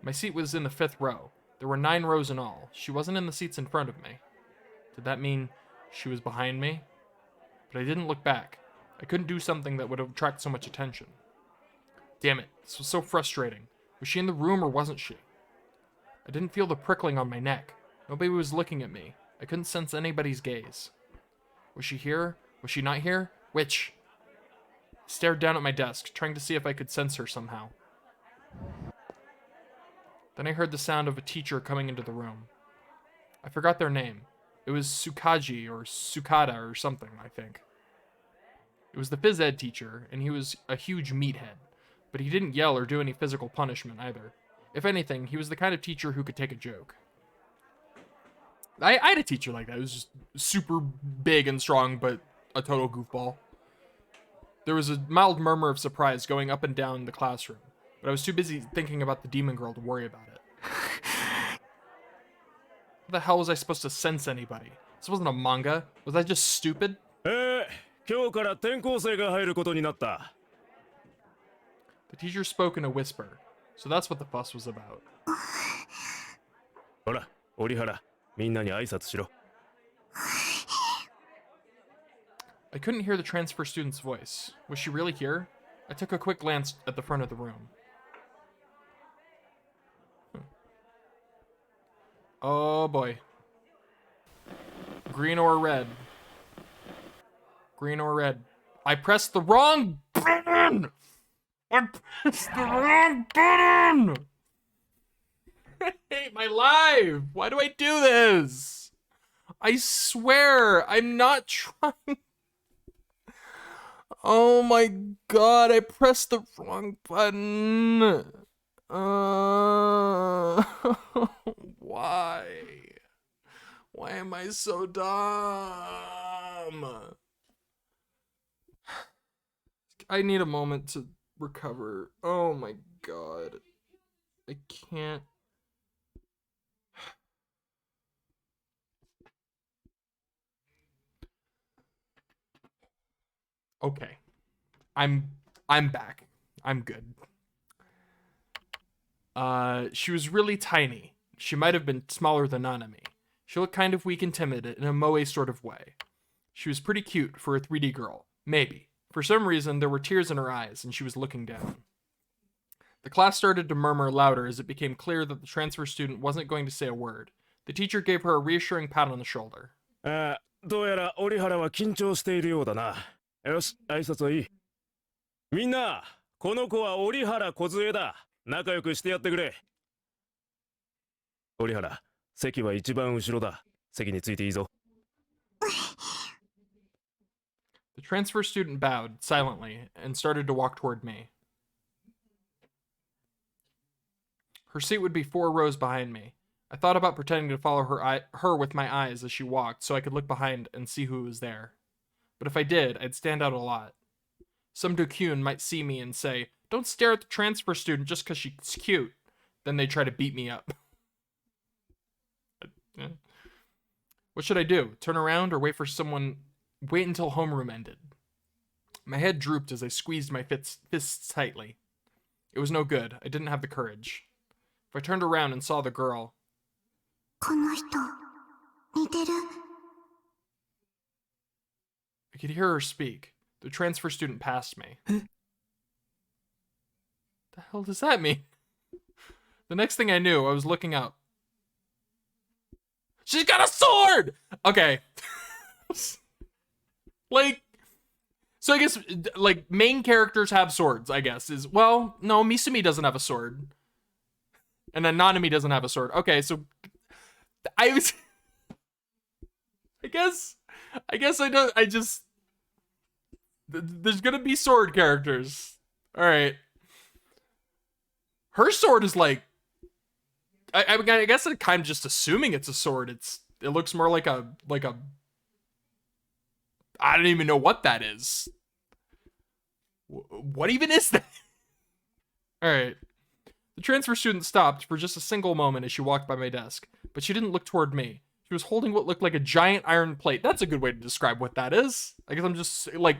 My seat was in the 5th row. There were 9 rows in all. She wasn't in the seats in front of me. Did that mean she was behind me? But I didn't look back. I couldn't do something that would attract so much attention. Damn it, this was so frustrating. Was she in the room or wasn't she? I didn't feel the prickling on my neck. Nobody was looking at me. I couldn't sense anybody's gaze. Was she here? Was she not here? Which? I stared down at my desk, trying to see if I could sense her somehow. Then I heard the sound of a teacher coming into the room. I forgot their name. It was Sukaji or Sukada or something, I think. It was the phys ed teacher, and he was a huge meathead. But he didn't yell or do any physical punishment either. If anything, he was the kind of teacher who could take a joke. I had a teacher like that. He was just super big and strong, but a total goofball. There was a mild murmur of surprise going up and down the classroom, but I was too busy thinking about the demon girl to worry about it. How the hell was I supposed to sense anybody? This wasn't a manga. Was I just stupid? 今日から転校生が入ることになった。 The teacher spoke in a whisper, so that's what the fuss was about. ほら、折原、みんなに挨拶しろ。 I couldn't hear the transfer student's voice. Was she really here? I took a quick glance at the front of the room. Oh boy. Green or red? Green or red? I pressed the wrong button! I pressed the wrong button! I hate my life! Why do I do this? I swear, I'm not trying. Oh my god, I pressed the wrong button. Why? Why am I so dumb? I need a moment to recover. Oh my god. I can't. Okay. I'm back. I'm good. She was really tiny. She might have been smaller than Nanami. She looked kind of weak and timid in a moe sort of way. She was pretty cute for a 3D girl. Maybe. For some reason, there were tears in her eyes, and she was looking down. The class started to murmur louder as it became clear that the transfer student wasn't going to say a word. The teacher gave her a reassuring pat on the shoulder. どうやら折原は緊張しているようだな。よし、挨拶はいい。みんな、この子は折原梢だ。仲良くしてやってくれ。折原、席は一番後ろだ。席についていいぞ。The transfer student bowed silently and started to walk toward me. Her seat would be 4 rows behind me. I thought about pretending to follow her with my eyes as she walked so I could look behind and see who was there. But if I did, I'd stand out a lot. Some Dokyun might see me and say, "Don't stare at the transfer student just because she's cute." Then they'd try to beat me up. What should I do? Turn around or wait until homeroom ended? My head drooped as I squeezed my fists tightly. It was no good. I didn't have the courage. If I turned around and saw the girl... この人似てる I could hear her speak. The transfer student passed me. The hell does that mean? The next thing I knew, I was looking up. She's got a sword! Okay. Like, so I guess, like, main characters have swords, I guess. Well, no, Misumi doesn't have a sword. And then Nanami doesn't have a sword. Okay, so I guess there's gonna be sword characters. Alright. Her sword is like, I guess I'm kind of just assuming it's a sword. It looks more like a, I don't even know what that is. What even is that? Alright. The transfer student stopped for just a single moment as she walked by my desk, but she didn't look toward me. She was holding what looked like a giant iron plate. That's a good way to describe what that is. I guess I'm just, like,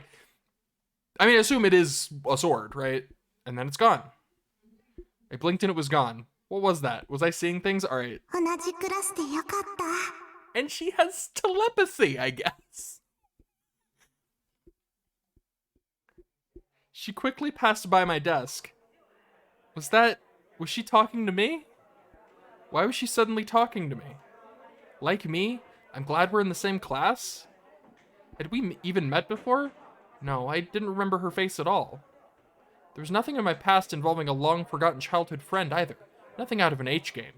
I mean, I assume it is a sword, right? And then it's gone. I blinked and it was gone. What was that? Was I seeing things? Alright. 同じクラスでよかった And she has telepathy, I guess. She quickly passed by my desk. Was she talking to me? Why was she suddenly talking to me? Like me? I'm glad we're in the same class? Had we even met before? No, I didn't remember her face at all. There was nothing in my past involving a long-forgotten childhood friend either. Nothing out of an H game.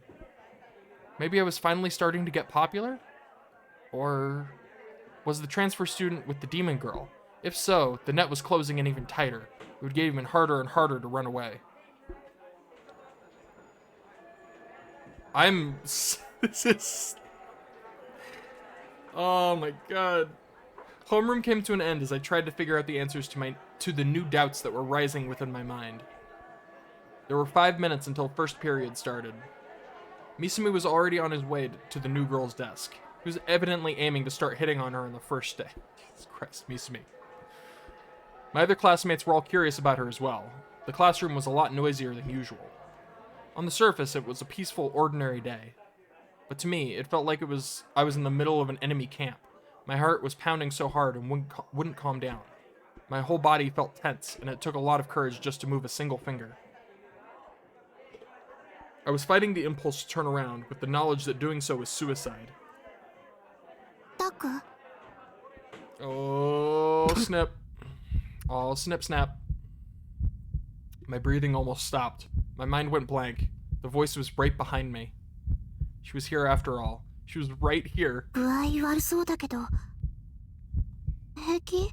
Maybe I was finally starting to get popular? Or was the transfer student with the demon girl? If so, the net was closing in even tighter. It would get even harder and harder to run away. This is... Oh my god. Homeroom came to an end as I tried to figure out the answers to the new doubts that were rising within my mind. There were 5 minutes until first period started. Misumi was already on his way to the new girl's desk. He was evidently aiming to start hitting on her on the first day. Jesus Christ, Misumi. My other classmates were all curious about her as well. The classroom was a lot noisier than usual. On the surface, it was a peaceful, ordinary day. But to me, it felt like I was in the middle of an enemy camp. My heart was pounding so hard and wouldn't calm down. My whole body felt tense, and it took a lot of courage just to move a single finger. I was fighting the impulse to turn around, with the knowledge that doing so was suicide. タク Oh, snip. Oh, snip, snap. My breathing almost stopped. My mind went blank. The voice was right behind me. She was here after all. She was right here. 具合悪そうだけど平気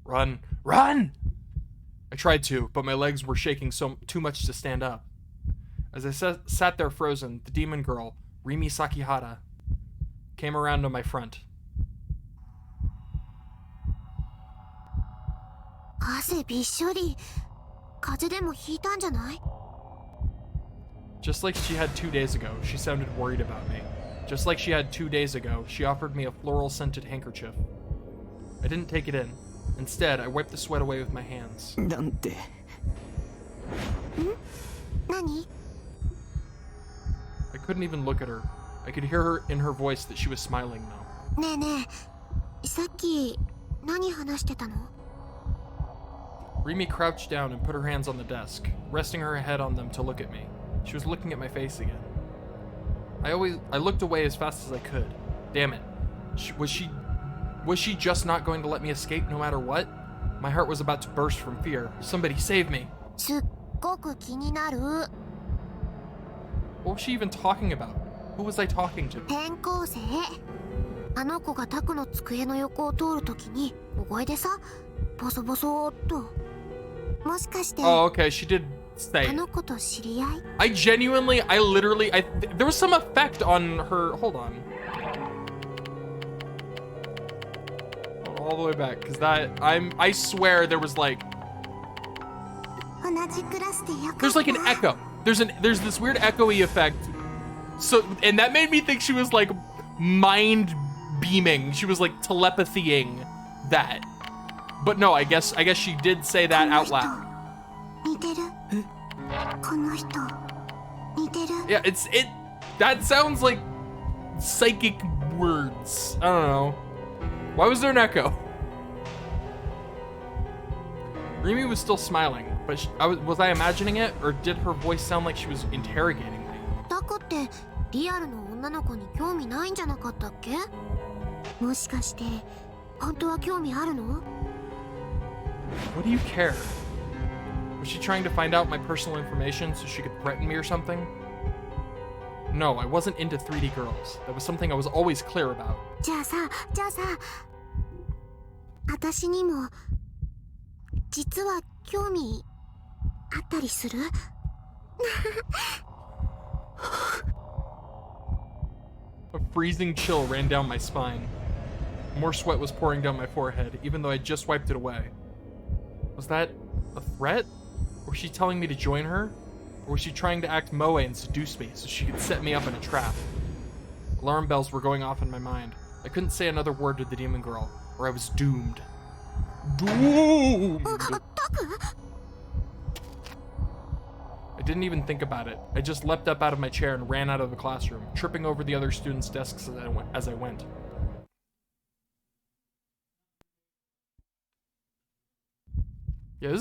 Run! Run! I I tried to, but my legs were shaking too much to stand up. As I sat there frozen, the demon girl, Rimi Sakihara, came around to my front. 汗びっしょり。風邪でもひいたんじゃない？ Just like she had 2 days ago, she sounded worried about me. Just like she had 2 days ago, she offered me a floral-scented handkerchief. I didn't take it in. Instead, I wiped the sweat away with my hands. なんて。何？ I couldn't even look at her. I could hear her in her voice that she was smiling though. ねえねえ、さっき何話してたの？ Rimi crouched down and put her hands on the desk, resting her head on them to look at me. She was looking at my face again. I looked away as fast as I could. Damn it. Was she just not going to let me escape no matter what? My heart was about to burst from fear. Somebody save me. すっごく気になる。 What was she even talking about? Who was I talking to? 転校生。あの子がタクの机の横を通るときに小声でさ、ボソボソーっと。もしかして。 Oh, okay, she did say あ it. の子と知り合い？ There was some effect on her. Hold on. All the way back, because I swear there was like. 同じクラスでよかった。 There's like an echo. There's this weird echoey effect. So, and that made me think she was like mind beaming. She was like telepathying that. But no, I guess she did say that out loud. 似てる？この人似てる？ Yeah, that sounds like psychic words. I don't know. Why was there an echo? Rimi was still smiling, but was I imagining it, or did her voice sound like she was interrogating me? タクってリアルの女の子に興味ないんじゃなかったっけ？もしかして本当は興味あるの？ What do you care? Was she trying to find out my personal information so she could threaten me or something? No, I wasn't into 3D girls. That was something I was always clear about. じゃあさ、私にも実は興味あったりする？ A freezing chill ran down my spine. More sweat was pouring down my forehead, even though I just wiped it away. Was that a threat? Was she telling me to join her? Or was she trying to act moe and seduce me so she could set me up in a trap? Alarm bells were going off in my mind. I couldn't say another word to the demon girl, or I was doomed. Doomed! I didn't even think about it. I just leapt up out of my chair and ran out of the classroom, tripping over the other students' desks as I went. Yeah,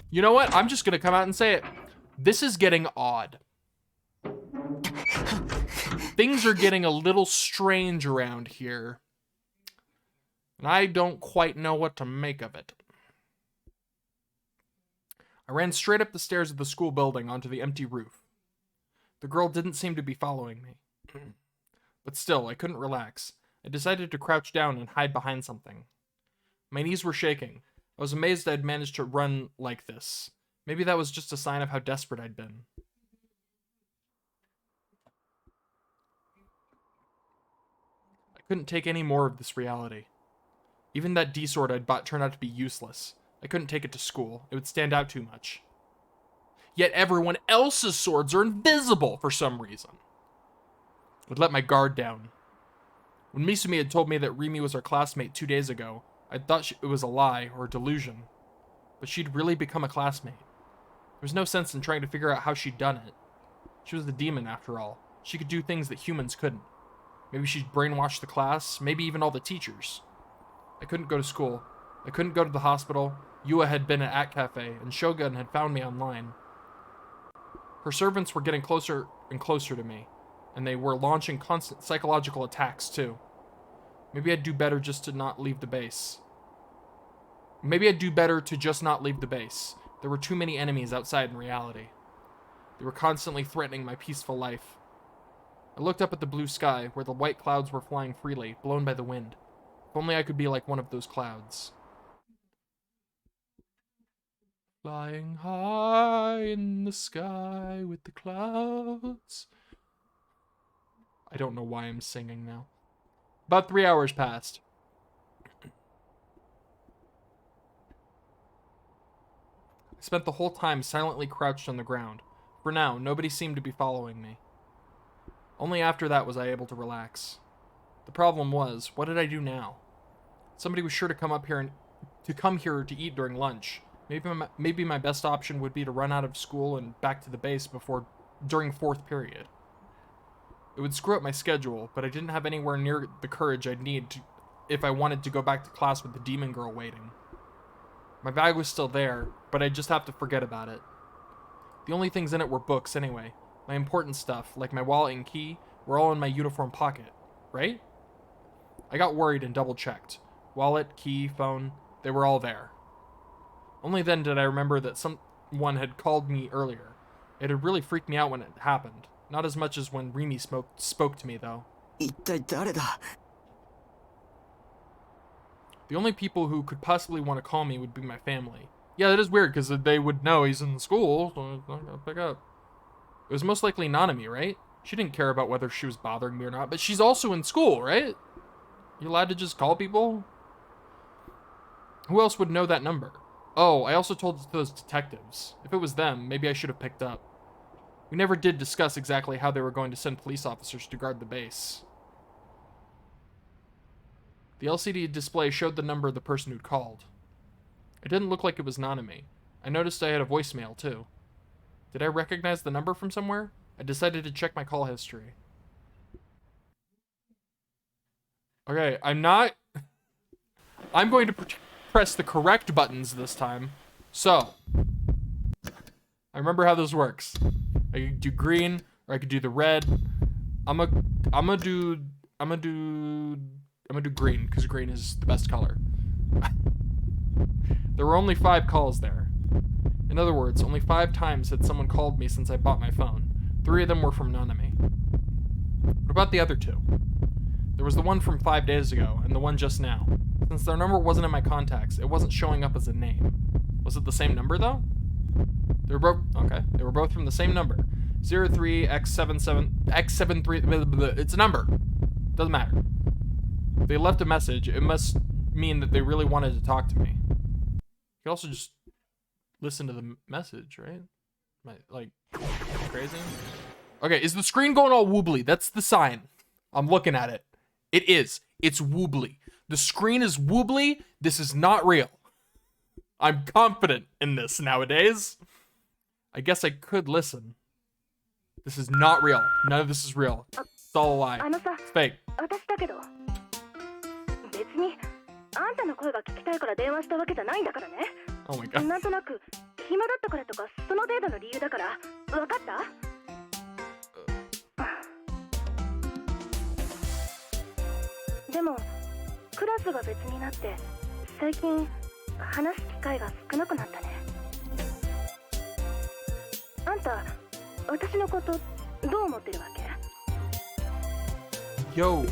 you know what? I'm just gonna come out and say it. This is getting odd. Things are getting a little strange around here. And I don't quite know what to make of it. I ran straight up the stairs of the school building onto the empty roof. The girl didn't seem to be following me. But still, I couldn't relax. I decided to crouch down and hide behind something. My knees were shaking. I was amazed I'd managed to run like this. Maybe that was just a sign of how desperate I'd been. I couldn't take any more of this reality. Even that D-sword I'd bought turned out to be useless. I couldn't take it to school. It would stand out too much. Yet everyone else's swords are invisible for some reason. I'd let my guard down. When Misumi had told me that Rimi was our classmate 2 days ago, I thought it was a lie or a delusion. But she'd really become a classmate. There was no sense in trying to figure out how she'd done it. She was the demon, after all. She could do things that humans couldn't. Maybe she'd brainwashed the class, maybe even all the teachers. I couldn't go to school. I couldn't go to the hospital. Yua had been at Cafe, and Shogun had found me online. Her servants were getting closer and closer to me, and they were launching constant psychological attacks, too. Maybe I'd do better just to not leave the base. Maybe I'd do better to just not leave the base. There were too many enemies outside in reality. They were constantly threatening my peaceful life. I looked up at the blue sky, where the white clouds were flying freely, blown by the wind. If only I could be like one of those clouds. Flying high in the sky with the clouds. I don't know why I'm singing now. About 3 hours passed. I spent the whole time silently crouched on the ground. For now, nobody seemed to be following me. Only after that was I able to relax. The problem was, what did I do now? Somebody was sure to come here to eat during lunch. Maybe my best option would be to run out of school and back to the base during fourth period. It would screw up my schedule, but I didn't have anywhere near the courage I'd need if I wanted to go back to class with the demon girl waiting. My bag was still there, but I'd just have to forget about it. The only things in it were books anyway. My important stuff, like my wallet and key, were all in my uniform pocket, right? I got worried and double-checked. Wallet, key, phone, they were all there. Only then did I remember that someone had called me earlier. It had really freaked me out when it happened. Not as much as when Rimi spoke to me, though. 一体誰だ The only people who could possibly want to call me would be my family. Yeah, that is weird, because they would know he's in school, so I'm not gonna pick up. It was most likely Nanami, right? She didn't care about whether she was bothering me or not, but she's also in school, right? You allowed to just call people? Who else would know that number? Oh, I also told those detectives. If it was them, maybe I should have picked up. We never did discuss exactly how they were going to send police officers to guard the base. The LCD display showed the number of the person who'd called. It didn't look like it was Nanami. I noticed I had a voicemail, too. Did I recognize the number from somewhere? I decided to check my call history. Okay, I'm going to press the correct buttons this time. So, I remember how this works. I could do green, or I could do the red. I'm gonna do green, because green is the best color. There were only 5 calls there. In other words, only 5 times had someone called me since I bought my phone. 3 of them were from Nanami. What about the other 2? There was the one from 5 days ago, and the one just now. Since their number wasn't in my contacts, it wasn't showing up as a name. Was it the same number, though? They were both from the same number. 03X73, it's a number. Doesn't matter. If they left a message, it must mean that they really wanted to talk to me. You can also just listen to the message, right? Am I, like, crazy? Okay, is the screen going all woobly? That's the sign. I'm looking at it. It is. It's woobly. The screen is woobly. This is not real. I'm confident in this nowadays. I guess I could listen. This is not real. None of this is real. It's all a lie. It's fake. 別にあんたの声が聞きたいから電話したわけじゃないんだからね。 Oh my god. なんとなく暇だったからとかその程度の理由だから分かった？でもクラスが別になって最近話す機会が少なくなったね。あんた私のことどう思ってるわけ？ Yo,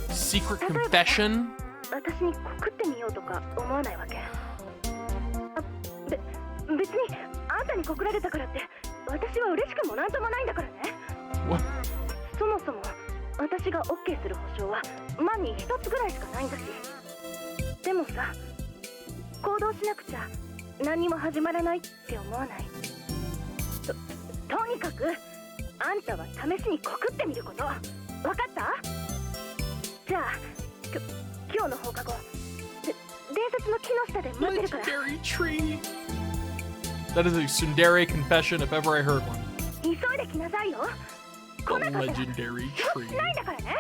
secret confession? 私に告ってみようとか思わないわけ？別にあんたに告られたからって私は嬉しくもなんともないんだからね。 What? そもそも私が OK する保証は万に一つぐらいしかないんだし。でもさ、行動しなくちゃ何にも始まらないって思わない？とにかくあんたは試しに告ってみること。分かった？じゃあ今日の放課後伝説の木の下で待ってるから。 Legendary tree. That is a tsundere confession if ever I heard one. 急いで来なさいよ。 The legendary tree. ないんだからね。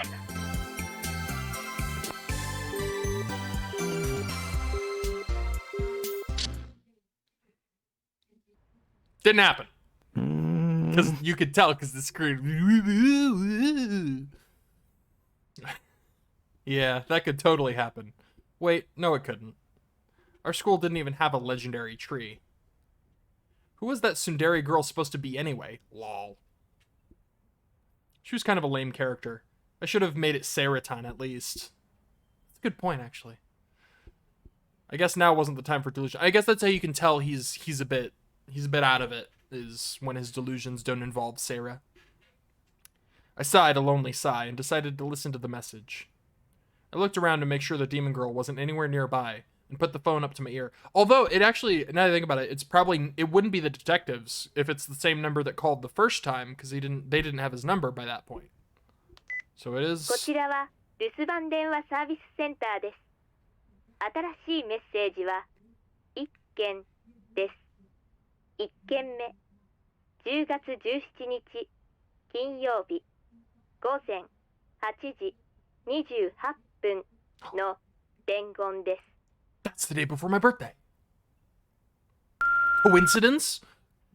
Didn't happen. Because you could tell because the screen. Yeah, that could totally happen. Wait, no it couldn't. Our school didn't even have a legendary tree. Who was that tsundere girl supposed to be anyway? Lol. She was kind of a lame character. I should have made it Seraton at least. That's a good point, actually. I guess now wasn't the time for delusion. I guess that's how you can tell he's a bit He's a bit out of it, is when his delusions don't involve Sarah. I sighed a lonely sigh and decided to listen to the message. I looked around to make sure the demon girl wasn't anywhere nearby and put the phone up to my ear. Although it actually, now that I think about it, it wouldn't be the detectives if it's the same number that called the first time, because they didn't have his number by that point. So it is. こちらは留守番電話サービスセンターです。新しいメッセージは1件です。1件目、10月17日金曜日午前8時28分の伝言です。 That's the day before my birthday. Coincidence?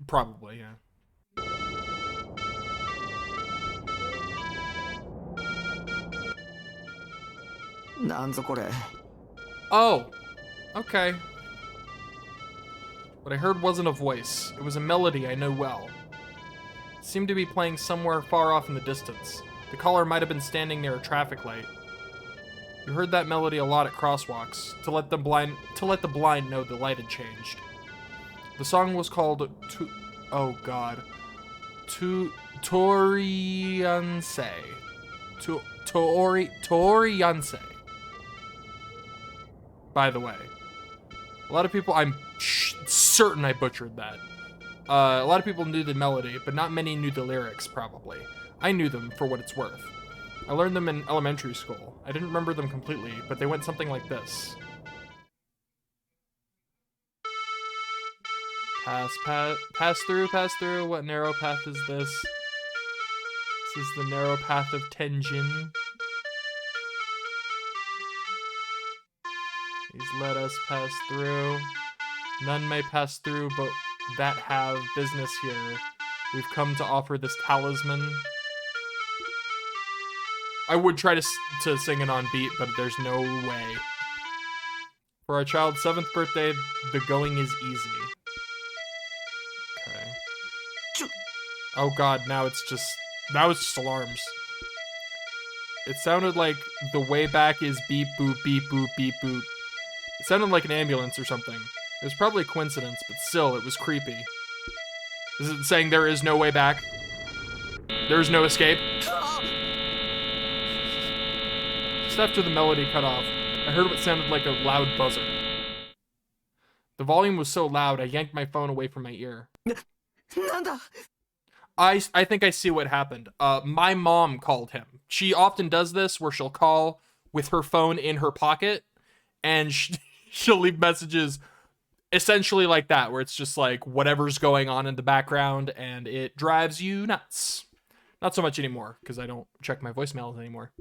Probably, yeah. Oh, okay. What I heard wasn't a voice. It was a melody I know well. It seemed to be playing somewhere far off in the distance. The caller might have been standing near a traffic light. You heard that melody a lot at crosswalks, to let the blind know the light had changed. The song was called Torianse. Torianse. By the way, a lot of people, I'm certain I butchered that. A lot of people knew the melody, but not many knew the lyrics, probably. I knew them for what it's worth. I learned them in elementary school. I didn't remember them completely, but they went something like this. Pass through, what narrow path is this? This is the narrow path of Tenjin. Please let us pass through. None may pass through, but that have business here. We've come to offer this talisman. I would try to sing it on beat, but there's no way. For our child's 7th birthday, the going is easy. Okay. Oh god, now it's just alarms. It sounded like the way back is beep boop beep boop beep boop. It sounded like an ambulance or something. It was probably a coincidence, but still, it was creepy. Is it saying there is no way back? There is no escape? Just after the melody cut off, I heard what sounded like a loud buzzer. The volume was so loud, I yanked my phone away from my ear. I think I see what happened. My mom called him. She often does this, where she'll call with her phone in her pocket, and she'll leave messages essentially like that, where it's just like whatever's going on in the background, and it drives you nuts. Not so much anymore, because I don't check my voicemails anymore.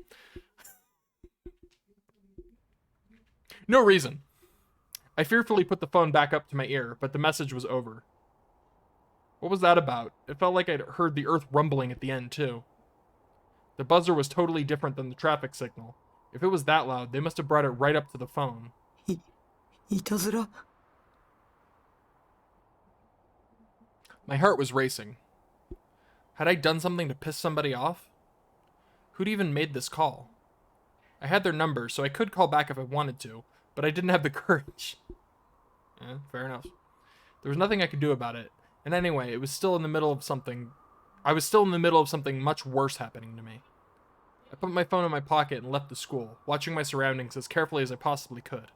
No reason. I fearfully put the phone back up to my ear, but the message was over. What was that about? It felt like I'd heard the earth rumbling at the end, too. The buzzer was totally different than the traffic signal. If it was that loud, they must have brought it right up to the phone. My heart was racing. Had I done something to piss somebody off? Who'd even made this call? I had their number, so I could call back if I wanted to, but I didn't have the courage. Fair enough. There was nothing I could do about it, and anyway, I was still in the middle of something much worse happening to me. I put my phone in my pocket and left the school, watching my surroundings as carefully as I possibly could.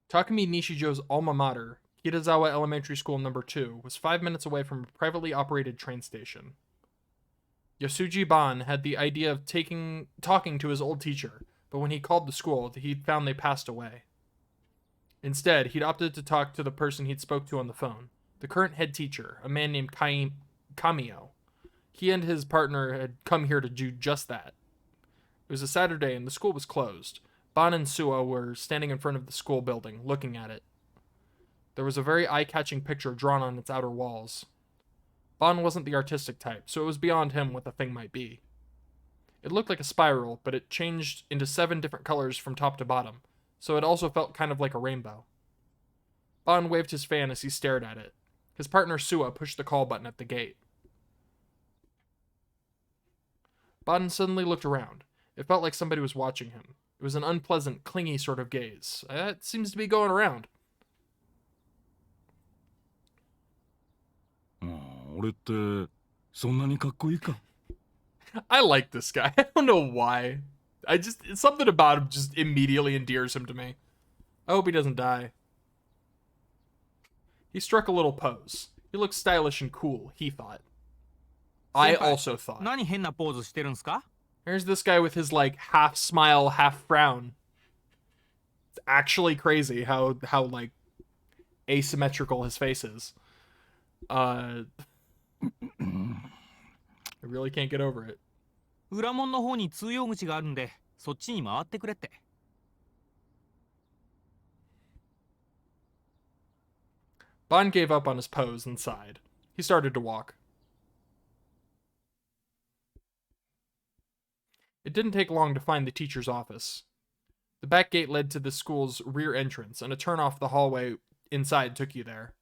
Takumi Nishijo's alma mater, Kitazawa Elementary School No. 2, was 5 minutes away from a privately operated train station. Yasuji Ban had the idea of talking to his old teacher, but when he called the school, he found they passed away. Instead, he'd opted to talk to the person he'd spoke to on the phone, the current head teacher, a man named Kamio. He and his partner had come here to do just that. It was a Saturday and the school was closed. Ban and Suo were standing in front of the school building, looking at it. There was a very eye-catching picture drawn on its outer walls. Ban wasn't the artistic type, so it was beyond him what the thing might be. It looked like a spiral, but it changed into 7 different colors from top to bottom, so it also felt kind of like a rainbow. Ban waved his fan as he stared at it. His partner Suo pushed the call button at the gate. Baden suddenly looked around. It felt like somebody was watching him. It was an unpleasant, clingy sort of gaze. It seems to be going around. 俺ってそんなにかっこいいか I like this guy. I don't know why. Something about him just immediately endears him to me. I hope he doesn't die. He struck a little pose. He looked stylish and cool, he thought. I also thought. 何変なポーズしてるんすか Here's this guy with his like half smile, half frown. It's actually crazy how like asymmetrical his face is. I really can't get over it. 裏門の方に通用口があるんで、そっちに回ってくれって。Bond gave up on his pose and sighed. He started to walk. It didn't take long to find the teacher's office. The back gate led to the school's rear entrance, and a turn off the hallway inside took you there.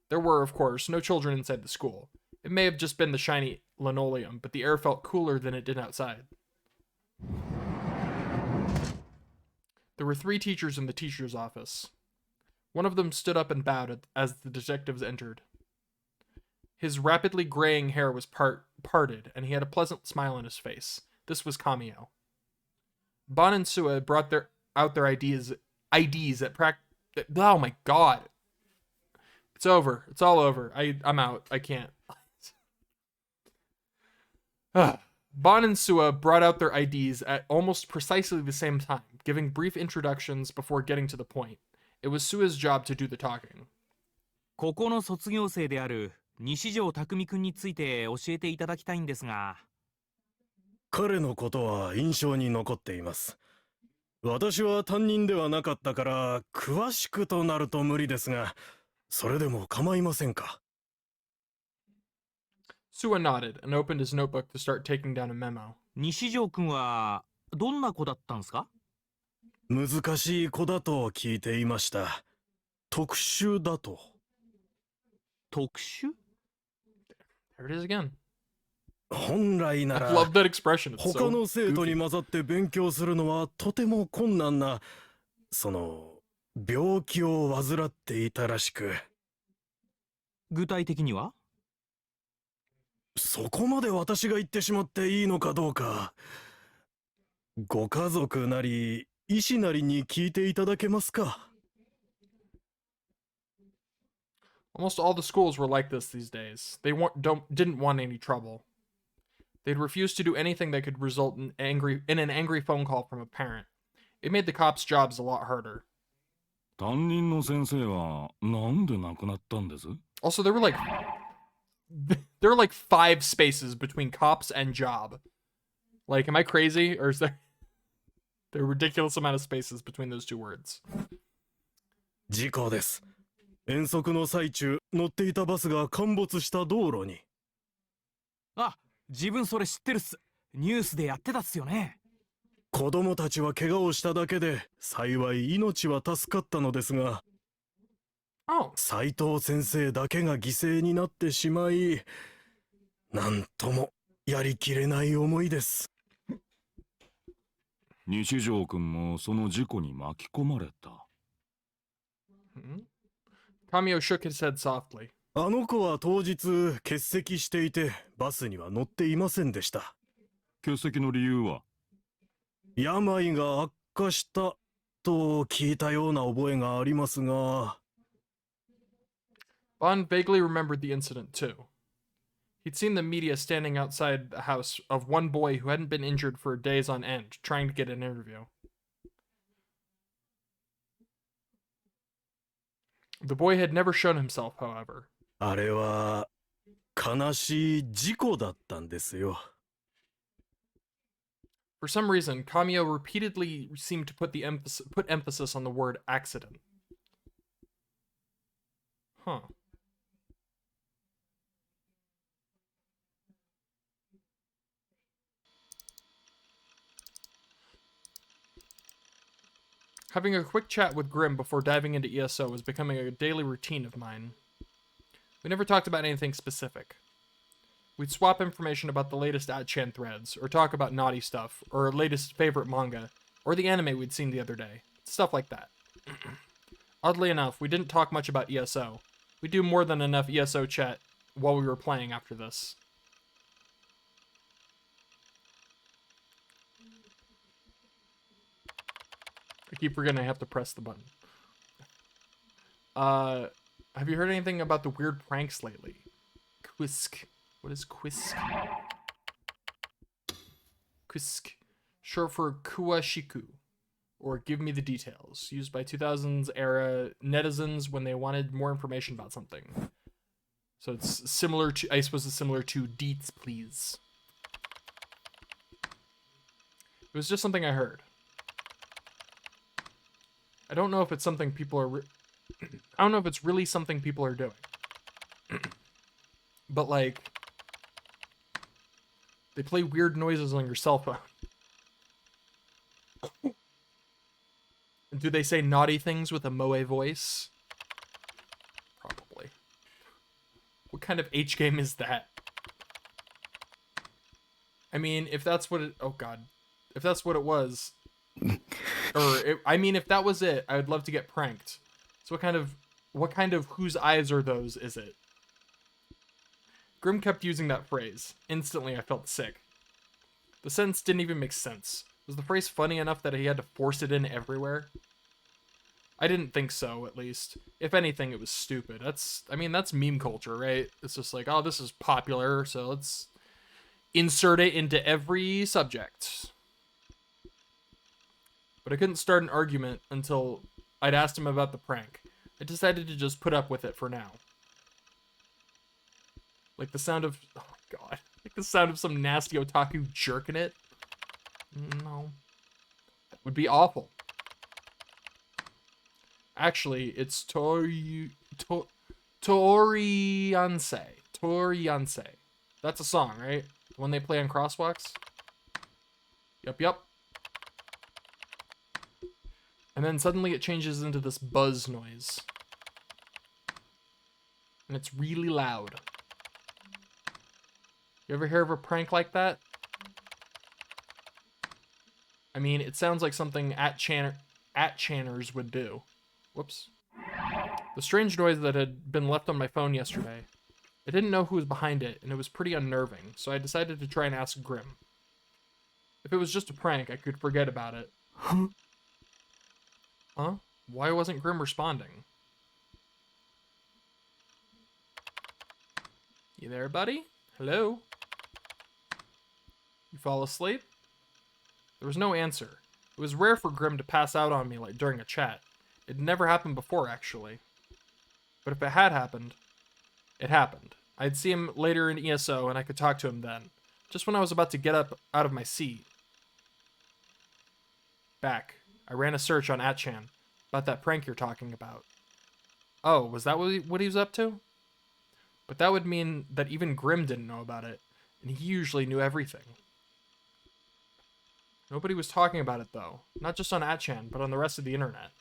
There were, of course, no children inside the school. It may have just been the shiny linoleum, but the air felt cooler than it did outside. There were 3 teachers in the teacher's office. One of them stood up and bowed as the detectives entered. His rapidly graying hair was parted, and he had a pleasant smile on his face. This was Kamio. Bon and Sua brought out their IDs at oh my god. It's over. It's all over. I'm out. I can't. Bon and Sua brought out their IDs at almost precisely the same time, giving brief introductions before getting to the point. It was Sua's job to do the talking. ここの卒業生である西条匠くんについて教えていただきたいんですが。彼のことは印象に残っています。私は担任ではなかったから詳しくとなると無理ですが、それでも構いませんか。Sua nodded and opened his notebook to start taking down a memo. 西条くんはどんな子だったんですか？難しい子だと聞いていました。特殊だと。特殊？ There it is again. 本来なら I love that expression. It's 他 so の生徒 goofy. に混ざって勉強するのはとても困難な病気を患っていたらしく。具体的には？そこまで私が言ってしまっていいのかどうか。ご家族なり医師なりに聞いていただけますか。Almost all the schools were like this these days. They didn't want any trouble. They'd refuse to do anything that could result in an angry phone call from a parent. It made the cops' jobs a lot harder. 担任の先生はなんで亡くなったんです Also, there were like 5 spaces between cops and job. Like, am I crazy, or is there a ridiculous amount of spaces between those 2 words? 事故です。遠足の最中、乗っていたバスが陥没した道路に。あ、自分それ知ってるっす。ニュースでやってたっすよね。子供たちは怪我をしただけで、幸い命は助かったのですが、斉藤先生だけが犠牲になってしまい、なんともやりきれない思いです。西条くんもその事故に巻き込まれた。Kamio shook his head softly. あの子は当日欠席していて、バスには乗っていませんでした。欠席の理由は？病が悪化したと聞いたような覚えがありますが。Bond vaguely remembered the incident too. He'd seen the media standing outside the house of one boy who hadn't been injured for days on end, trying to get an interview. The boy had never shown himself, however. あれは悲しい事故だったんですよ。For some reason, Kamio repeatedly seemed to put emphasis on the word accident. Huh. Having a quick chat with Grimm before diving into ESO was becoming a daily routine of mine. We never talked about anything specific. We'd swap information about the latest at-chan threads, or talk about naughty stuff, or our latest favorite manga, or the anime we'd seen the other day. Stuff like that. Oddly enough, we didn't talk much about ESO. We do more than enough ESO chat while we were playing after this. I keep forgetting I have to press the button. Have you heard anything about the weird pranks lately? Quisk. What is Quisk? Quisk. Short for Kuashiku. Or give me the details. Used by 2000s era netizens when they wanted more information about something. So it's similar to, I suppose it's similar to deets, please. It was just something I heard. I don't know if it's something people are... I don't know if it's really something people are doing. But, like... They play weird noises on your cell phone. Do they say naughty things with a moe voice? Probably. What kind of H game is that? I mean, if that's what it... Oh, God. If that's what it was... I mean, if that was it, I would love to get pranked. So what kind of whose eyes are those is it? Grim kept using that phrase. Instantly, I felt sick. The sentence didn't even make sense. Was the phrase funny enough that he had to force it in everywhere? I didn't think so, at least. If anything, it was stupid. That's meme culture, right? It's just like, oh, this is popular, so let's insert it into every subject. But I couldn't start an argument until I'd asked him about the prank. I decided to just put up with it for now. Like the sound of... Oh, God. Like the sound of some nasty otaku jerking it. No. That would be awful. Actually, it's Toriyanse. Toriyanse. That's a song, right? The one they play on crosswalks? Yup. And then suddenly it changes into this buzz noise. And it's really loud. You ever hear of a prank like that? I mean, it sounds like something at-channers would do. Whoops. The strange noise that had been left on my phone yesterday. I didn't know who was behind it, and it was pretty unnerving, so I decided to try and ask Grim. If it was just a prank, I could forget about it. Huh? Why wasn't Grim responding? You there, buddy? Hello? You fall asleep? There was no answer. It was rare for Grim to pass out on me like during a chat. It never happened before, actually. But if it had happened, it happened. I'd see him later in ESO and I could talk to him then. Just when I was about to get up out of my seat. Back. I ran a search on Atchan about that prank you're talking about. Oh, was that what he was up to? But that would mean that even Grim didn't know about it, and he usually knew everything. Nobody was talking about it, though. Not just on Atchan, but on the rest of the internet.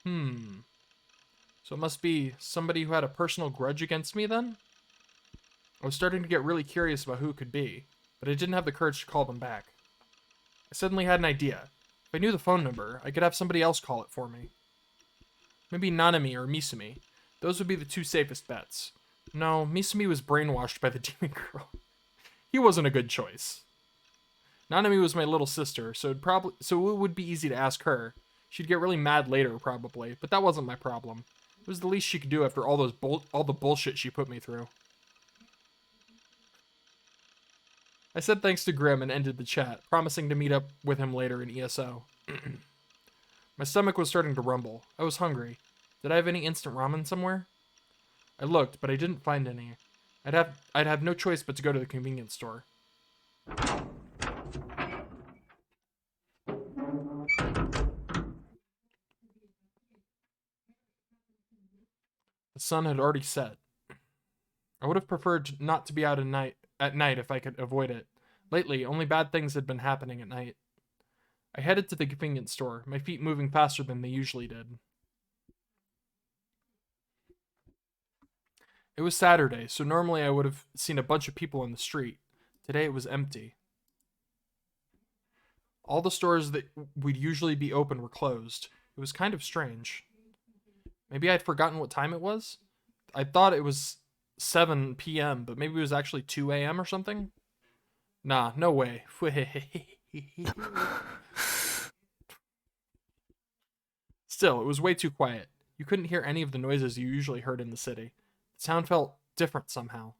So it must be somebody who had a personal grudge against me, then? I was starting to get really curious about who it could be, but I didn't have the courage to call them back. I suddenly had an idea. If I knew the phone number, I could have somebody else call it for me. Maybe Nanami or Misumi. Those would be the two safest bets. No, Misumi was brainwashed by the demon girl. He wasn't a good choice. Nanami was my little sister, so it would be easy to ask her. She'd get really mad later, probably, but that wasn't my problem. It was the least she could do after all the bullshit she put me through. I said thanks to Grim and ended the chat, promising to meet up with him later in ESO. My stomach was starting to rumble. I was hungry. Did I have any instant ramen somewhere? I looked, but I didn't find any. I'd have no choice but to go to the convenience store. The sun had already set. I would have preferred not to be out at night if I could avoid it. Lately, only bad things had been happening at night. I headed to the convenience store, my feet moving faster than they usually did. It was Saturday, so normally I would have seen a bunch of people on the street. Today it was empty. All the stores that would usually be open were closed. It was kind of strange. Maybe I'd forgotten what time it was? I thought it was 7 p.m., but maybe it was actually 2 a.m. or something? Nah, no way. Still, it was way too quiet. You couldn't hear any of the noises you usually heard in the city. The sound felt different somehow.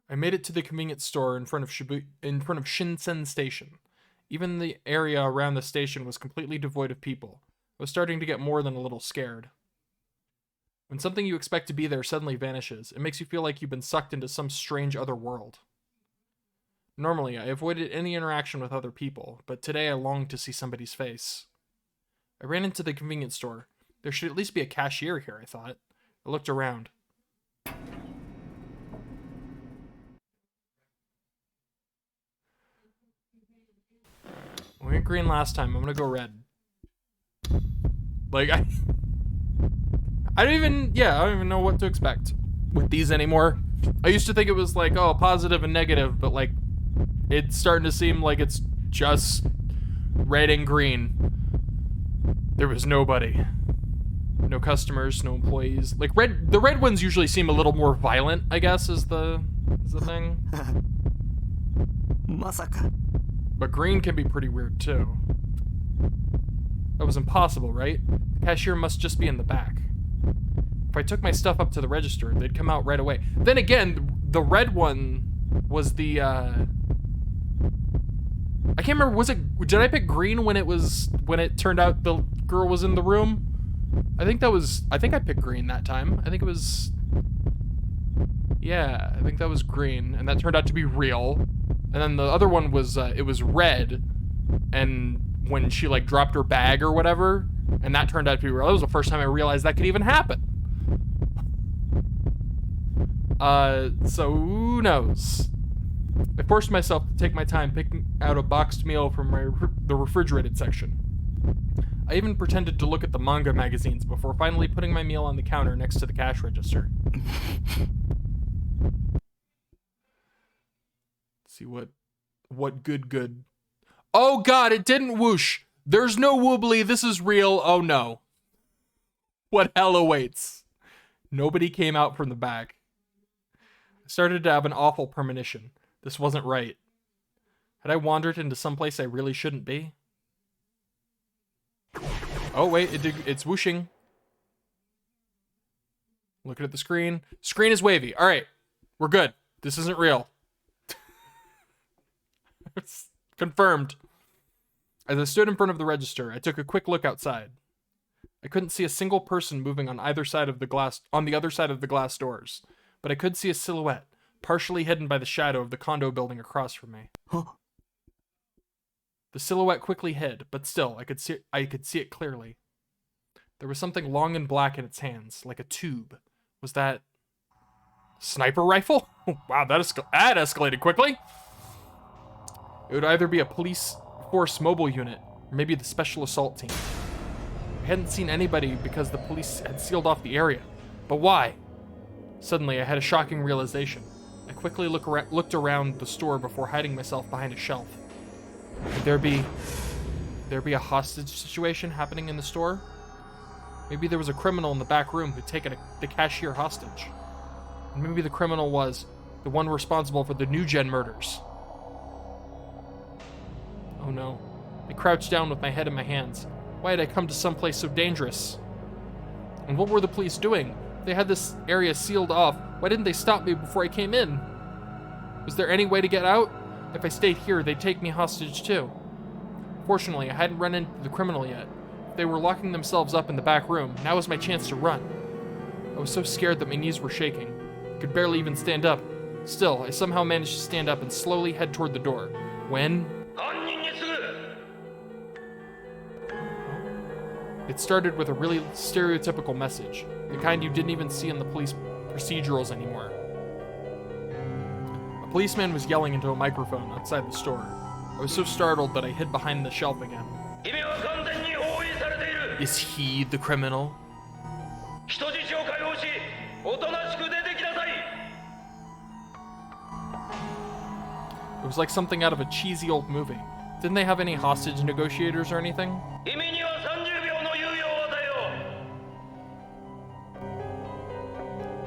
I made it to the convenience store in front of Shinsen Station. Even the area around the station was completely devoid of people. I was starting to get more than a little scared. When something you expect to be there suddenly vanishes, it makes you feel like you've been sucked into some strange other world. Normally, I avoided any interaction with other people, but today I longed to see somebody's face. I ran into the convenience store. There should at least be a cashier here, I thought. I looked around. We went green last time. I'm gonna go red. Like, I don't even know what to expect with these anymore. I used to think it was like, oh, positive and negative, but like, it's starting to seem like it's just red and green. There was nobody. No customers, no employees. Like the red ones usually seem a little more violent, I guess, is the thing. But green can be pretty weird too. That was impossible, right? The cashier must just be in the back. If I took my stuff up to the register, they'd come out right away. Then again, the red one was the I can't remember, did I pick green when it turned out the girl was in the room? I think I picked green that time. I think it was, yeah, I think that was green, and that turned out to be real. And then the other one was, it was red, and when she like dropped her bag or whatever, and that turned out to be real. That was the first time I realized that could even happen. So who knows? I forced myself to take my time picking out a boxed meal from the refrigerated section. I even pretended to look at the manga magazines before finally putting my meal on the counter next to the cash register. See what good. Oh god, it didn't whoosh. There's no woobly, this is real. Oh no. What hell awaits? Nobody came out from the back. I started to have an awful premonition. This wasn't right. Had I wandered into some place I really shouldn't be? Oh wait, it's whooshing. Looking at the screen. Screen is wavy. All right, we're good. This isn't real. It's confirmed. As I stood in front of the register, I took a quick look outside. I couldn't see a single person moving on either side of the glass, on the other side of the glass doors, but I could see a silhouette, partially hidden by the shadow of the condo building across from me. The silhouette quickly hid, but still, I could see it clearly. There was something long and black in its hands, like a tube. Was that sniper rifle? Wow, that escalated quickly. It would either be a police force mobile unit, or maybe the special assault team. I hadn't seen anybody because the police had sealed off the area. But why? Suddenly, I had a shocking realization. I quickly looked around the store before hiding myself behind a shelf. Could there be a hostage situation happening in the store? Maybe there was a criminal in the back room who'd taken the cashier hostage. And maybe the criminal was the one responsible for the New Gen murders. Oh no. I crouched down with my head in my hands. Why had I come to some place so dangerous? And what were the police doing? They had this area sealed off. Why didn't they stop me before I came in? Was there any way to get out? If I stayed here, they'd take me hostage too. Fortunately, I hadn't run into the criminal yet. If they were locking themselves up in the back room, now was my chance to run. I was so scared that my knees were shaking. I could barely even stand up. Still, I somehow managed to stand up and slowly head toward the door. When... It started with a really stereotypical message, the kind you didn't even see in the police procedurals anymore. A policeman was yelling into a microphone outside the store. I was so startled that I hid behind the shelf again. Is he the criminal? It was like something out of a cheesy old movie. Didn't they have any hostage negotiators or anything?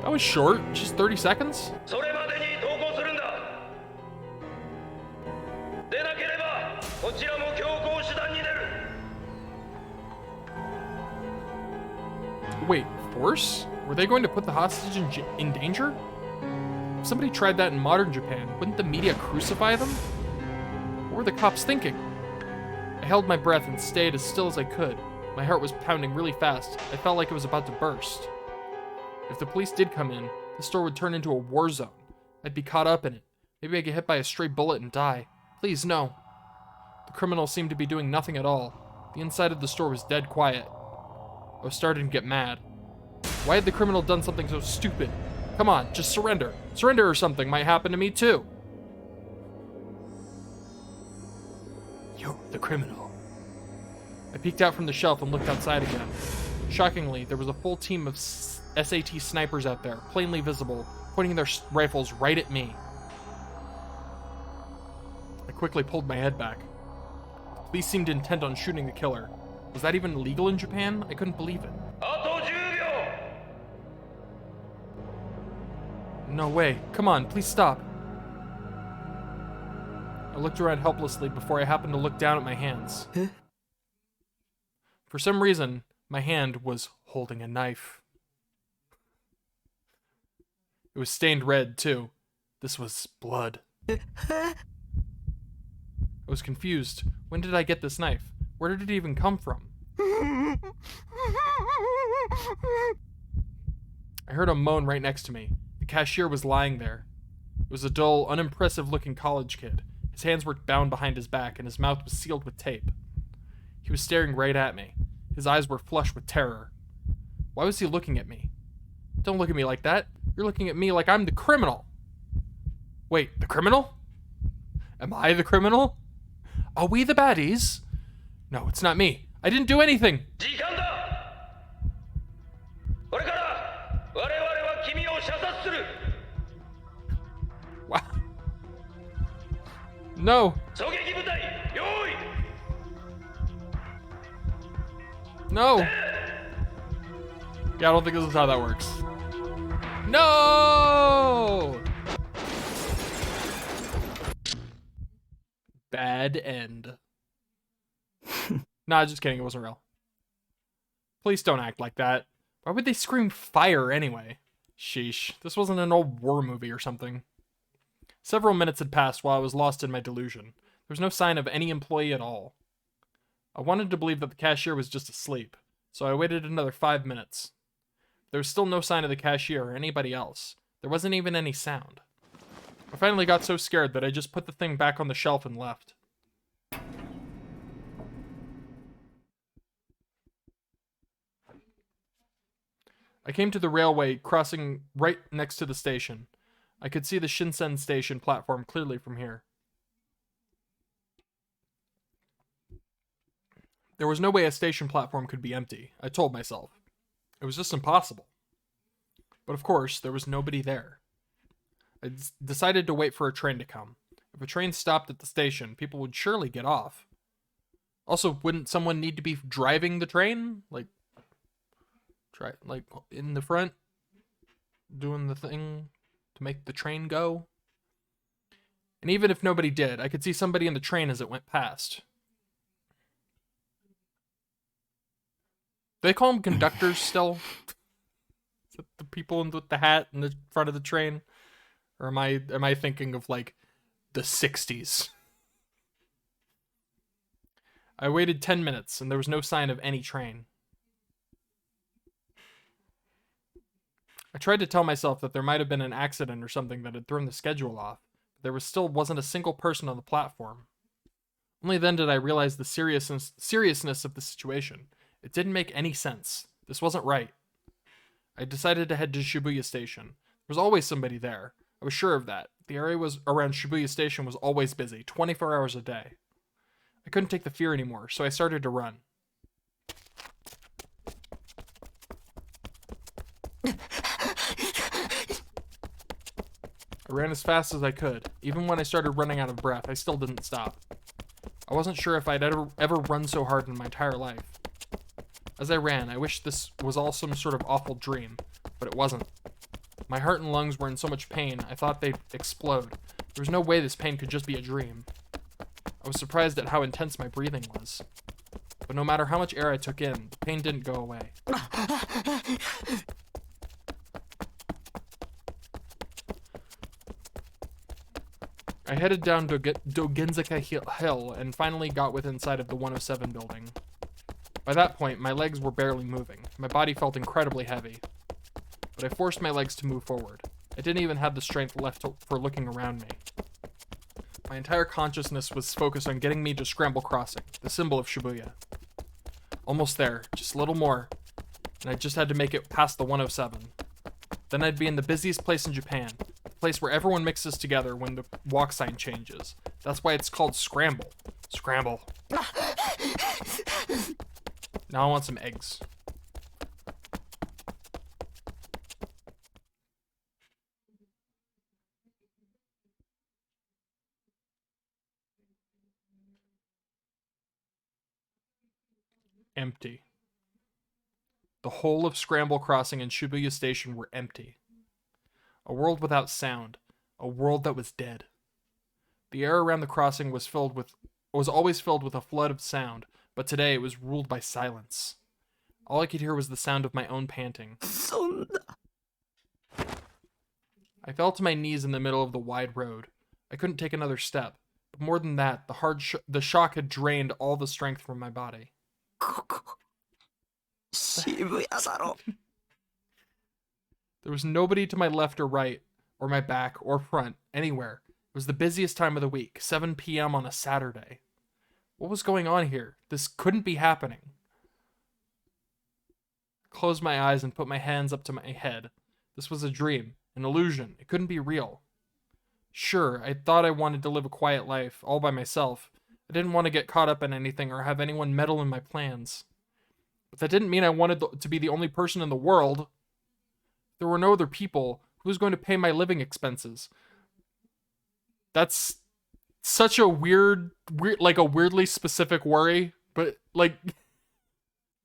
That was short, just 30 seconds? Wait, force? Were they going to put the hostage in danger? If somebody tried that in modern Japan, wouldn't the media crucify them? What were the cops thinking? I held my breath and stayed as still as I could. My heart was pounding really fast. I felt like it was about to burst. If the police did come in, the store would turn into a war zone. I'd be caught up in it. Maybe I'd get hit by a stray bullet and die. Please, no. The criminals seemed to be doing nothing at all. The inside of the store was dead quiet. I was starting to get mad. Why had the criminal done something so stupid? Come on, just surrender. Surrender or something might happen to me too. You're the criminal. I peeked out from the shelf and looked outside again. Shockingly, there was a full team of SAT snipers out there, plainly visible, pointing their rifles right at me. I quickly pulled my head back. The police seemed intent on shooting the killer. Was that even legal in Japan? I couldn't believe it. No way. Come on, please stop. I looked around helplessly before I happened to look down at my hands. For some reason, my hand was holding a knife. It was stained red, too. This was blood. I was confused. When did I get this knife? Where did it even come from? I heard a moan right next to me. The cashier was lying there. It was a dull, unimpressive-looking college kid. His hands were bound behind his back, and his mouth was sealed with tape. He was staring right at me. His eyes were flush with terror. Why was he looking at me? Don't look at me like that. You're looking at me like I'm the criminal. Wait, the criminal? Am I the criminal? Are we the baddies? No, it's not me. I didn't do anything. Wow. No. No. Yeah, I don't think this is how that works. No! Bad end. Nah, just kidding. It wasn't real. Please don't act like that. Why would they scream fire anyway? Sheesh. This wasn't an old war movie or something. Several minutes had passed while I was lost in my delusion. There was no sign of any employee at all. I wanted to believe that the cashier was just asleep, so I waited another 5 minutes. There was still no sign of the cashier or anybody else. There wasn't even any sound. I finally got so scared that I just put the thing back on the shelf and left. I came to the railway crossing right next to the station. I could see the Shinsen station platform clearly from here. There was no way a station platform could be empty, I told myself. It was just impossible. But of course, there was nobody there. I decided to wait for a train to come. If a train stopped at the station, people would surely get off. Also, wouldn't someone need to be driving the train? Like in the front, doing the thing to make the train go? And even if nobody did, I could see somebody in the train as it went past. Do they call them conductors still? Is it the people with the hat in the front of the train? Or am I thinking of like the 60s? I waited 10 minutes and there was no sign of any train. I tried to tell myself that there might have been an accident or something that had thrown the schedule off, but there wasn't a single person on the platform. Only then did I realize the seriousness of the situation. It didn't make any sense. This wasn't right. I decided to head to Shibuya Station. There was always somebody there. I was sure of that. The area around Shibuya Station was always busy, 24 hours a day. I couldn't take the fear anymore, so I started to run. I ran as fast as I could. Even when I started running out of breath, I still didn't stop. I wasn't sure if I'd ever run so hard in my entire life. As I ran, I wished this was all some sort of awful dream, but it wasn't. My heart and lungs were in so much pain, I thought they'd explode. There was no way this pain could just be a dream. I was surprised at how intense my breathing was. But no matter how much air I took in, the pain didn't go away. I headed down Dogenzaka Hill and finally got within sight of the 107 building. By that point, my legs were barely moving. My body felt incredibly heavy. But I forced my legs to move forward. I didn't even have the strength left for looking around me. My entire consciousness was focused on getting me to Scramble Crossing, the symbol of Shibuya. Almost there, just a little more, and I just had to make it past the 107. Then I'd be in the busiest place in Japan, the place where everyone mixes together when the walk sign changes. That's why it's called Scramble. Scramble. Now I want some eggs. Empty. The whole of Scramble Crossing and Shibuya Station were empty. A world without sound. A world that was dead. The air around the crossing was always filled with a flood of sound, but today it was ruled by silence. All I could hear was the sound of my own panting. I fell to my knees in the middle of the wide road. I couldn't take another step. But more than that, the shock had drained all the strength from my body. There was nobody to my left or right, or my back, or front, anywhere. It was the busiest time of the week, 7 p.m. on a Saturday. What was going on here? This couldn't be happening. I closed my eyes and put my hands up to my head. This was a dream, an illusion. It couldn't be real. Sure, I thought I wanted to live a quiet life, all by myself. I didn't want to get caught up in anything or have anyone meddle in my plans. But that didn't mean I wanted to be the only person in the world. There were no other people. Who was going to pay my living expenses? That's such a weird, like a weirdly specific worry. But, like,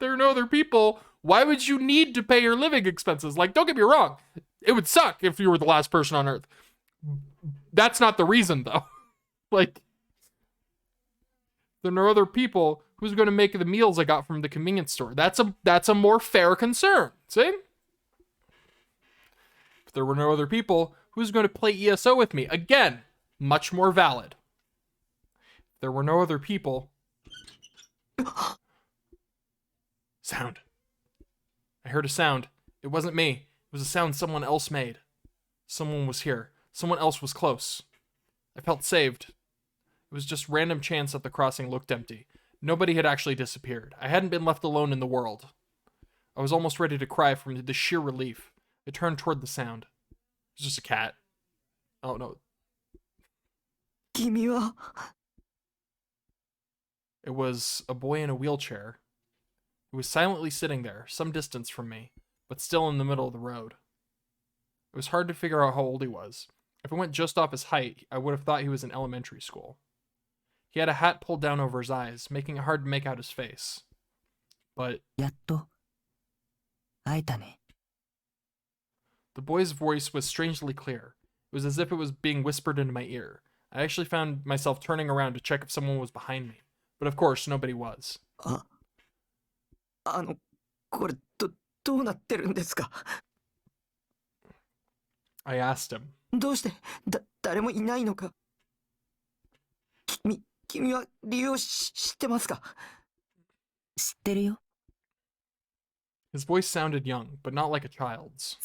there are no other people. Why would you need to pay your living expenses? Like, don't get me wrong. It would suck if you were the last person on Earth. That's not the reason, though. Like, there are no other people. Who's going to make the meals I got from the convenience store? That's a more fair concern. See? If there were no other people, who's going to play ESO with me? Again, much more valid. If there were no other people. Sound. I heard a sound. It wasn't me. It was a sound someone else made. Someone was here. Someone else was close. I felt saved. It was just random chance that the crossing looked empty. Nobody had actually disappeared. I hadn't been left alone in the world. I was almost ready to cry from the sheer relief. I turned toward the sound. It was just a cat. Oh no. It was a boy in a wheelchair. He was silently sitting there, some distance from me, but still in the middle of the road. It was hard to figure out how old he was. If it went just off his height, I would have thought he was in elementary school. He had a hat pulled down over his eyes, making it hard to make out his face. But the boy's voice was strangely clear. It was as if it was being whispered into my ear. I actually found myself turning around to check if someone was behind me. But of course, nobody was. I asked him. His voice sounded young, but not like a child's.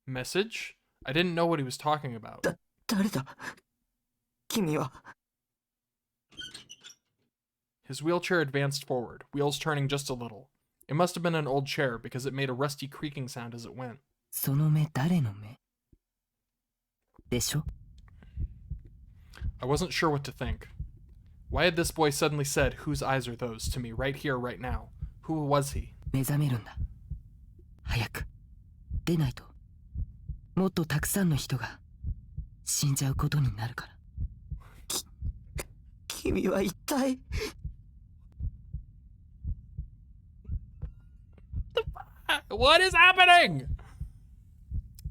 Message? I didn't know what he was talking about. His wheelchair advanced forward, wheels turning just a little. It must have been an old chair because it made a rusty creaking sound as it went. I wasn't sure what to think. Why had this boy suddenly said, "Whose eyes are those?" to me right here, right now? Who was he? 目覚めるんだ。早く出ないともっとたくさんの人が死んじゃうことになるから。君は一体。What is happening?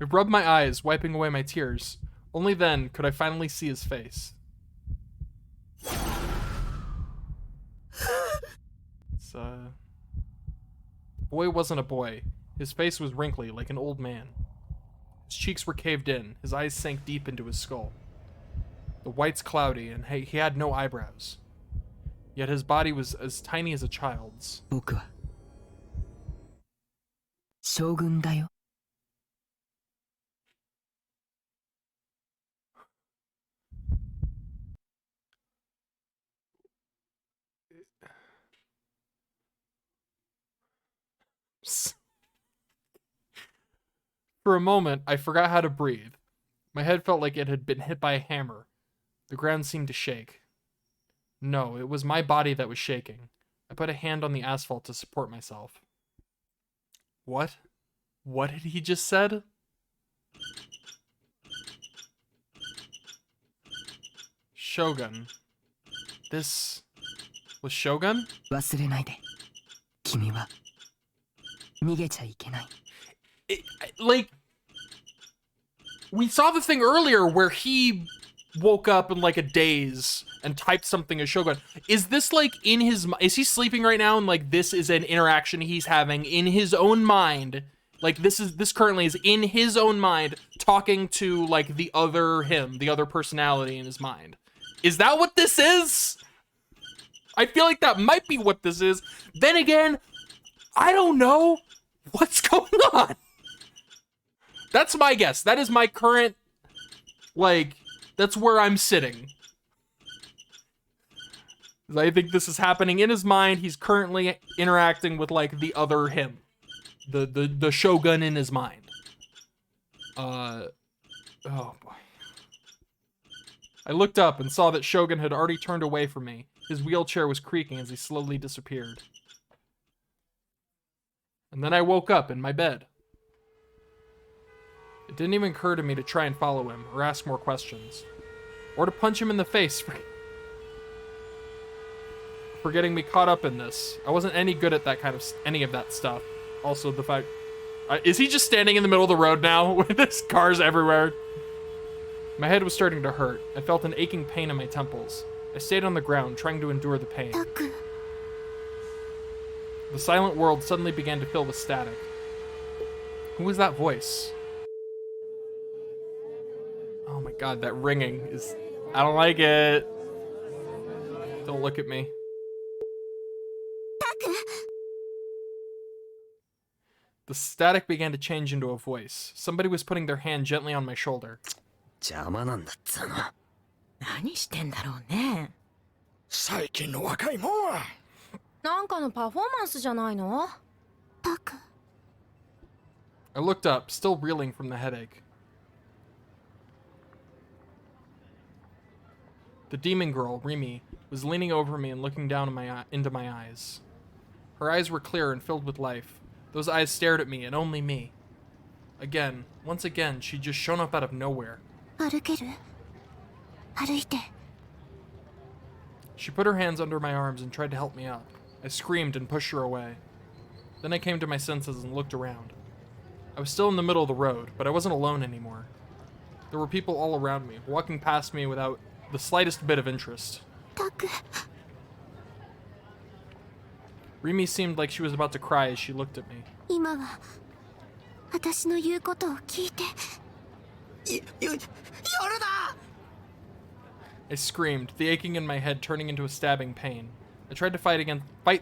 I rubbed my eyes, wiping away my tears. Only then could I finally see his face. Boy wasn't a boy. His face was wrinkly, like an old man. His cheeks were caved in, his eyes sank deep into his skull. The white's cloudy, and he had no eyebrows. Yet his body was as tiny as a child's. 僕は将軍だよ。For a moment, I forgot how to breathe. My head felt like it had been hit by a hammer. The ground seemed to shake. No, it was my body that was shaking. I put a hand on the asphalt to support myself. What? What had he just said? Shogun. This was Shogun? 忘れないで。君は逃げちゃいけない。Like, we saw the thing earlier where he woke up in like a daze and typed something as Shogun. Is this like in his, is he sleeping right now and like this is an interaction he's having in his own mind? Like this currently is in his own mind talking to like the other him, the other personality in his mind. Is that what this is? I feel like that might be what this is. Then again, I don't know what's going on. That's my guess. That is my current, like, that's where I'm sitting. I think this is happening in his mind. He's currently interacting with, like, the other him. The Shogun in his mind. Oh, boy. I looked up and saw that Shogun had already turned away from me. His wheelchair was creaking as he slowly disappeared. And then I woke up in my bed. It didn't even occur to me to try and follow him, or ask more questions. Or to punch him in the face for getting me caught up in this. I wasn't any good at that kind of, any of that stuff. Also, the fact... is he just standing in the middle of the road now, with his cars everywhere? My head was starting to hurt. I felt an aching pain in my temples. I stayed on the ground, trying to endure the pain. The silent world suddenly began to fill with static. Who was that voice? Oh my god, that ringing is... I don't like it. Don't look at me. The static began to change into a voice. Somebody was putting their hand gently on my shoulder. 邪魔なんだっつうの。何してんだろうね。最近の若いもんは。なんかのパフォーマンスじゃないの？タク。I looked up, still reeling from the headache. The demon girl, Rimi, was leaning over me and looking down into my eyes. Her eyes were clear and filled with life. Those eyes stared at me and only me. Again, once again, she'd just shown up out of nowhere. 歩ける？歩いて。She put her hands under my arms and tried to help me up. I screamed and pushed her away. Then I came to my senses and looked around. I was still in the middle of the road, but I wasn't alone anymore. There were people all around me, walking past me without the slightest bit of interest. タク。Rimi seemed like she was about to cry as she looked at me. 今は私の言うことを聞いて。夜だ！ I screamed, the aching in my head turning into a stabbing pain. I tried to fight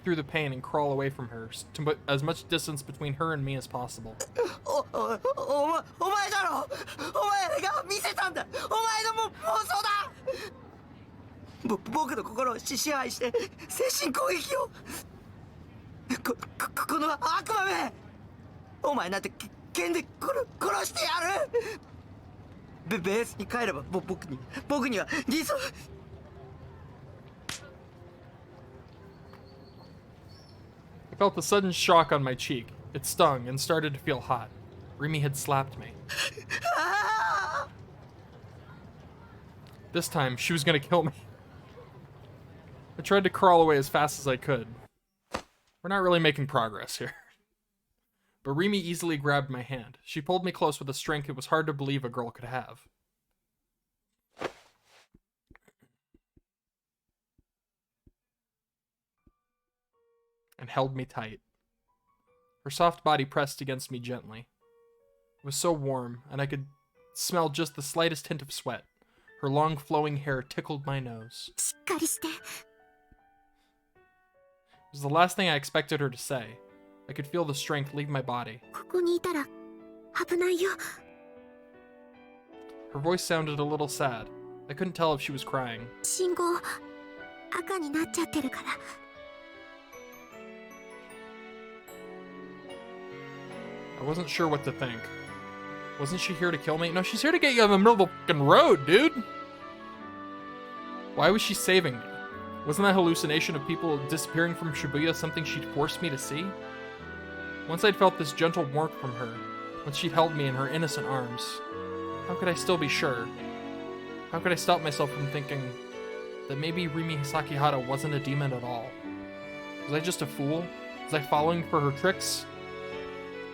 through the pain and crawl away from her, to put as much distance between her and me as possible. お前だろ！お前が見せたんだ！お前の妄想だ！僕の心を支配して精神攻撃を！この悪魔め！お前なんて剣で殺してやる！ベースに帰れば僕には理想。felt a sudden shock on my cheek. It stung and started to feel hot. Rimi had slapped me. This time, she was gonna kill me. I tried to crawl away as fast as I could. We're not really making progress here. But Rimi easily grabbed my hand. She pulled me close with a strength it was hard to believe a girl could have. And held me tight. Her soft body pressed against me gently. It was so warm, and I could smell just the slightest hint of sweat. Her long flowing hair tickled my nose. It was the last thing I expected her to say. I could feel the strength leave my body. Her voice sounded a little sad. I couldn't tell if she was crying. I wasn't sure what to think. Wasn't she here to kill me? No, she's here to get you in the middle of the fucking road, dude! Why was she saving me? Wasn't that hallucination of people disappearing from Shibuya something she'd forced me to see? Once I'd felt this gentle warmth from her, once she'd held me in her innocent arms, how could I still be sure? How could I stop myself from thinking that maybe Rimi Sakihara wasn't a demon at all? Was I just a fool? Was I following for her tricks?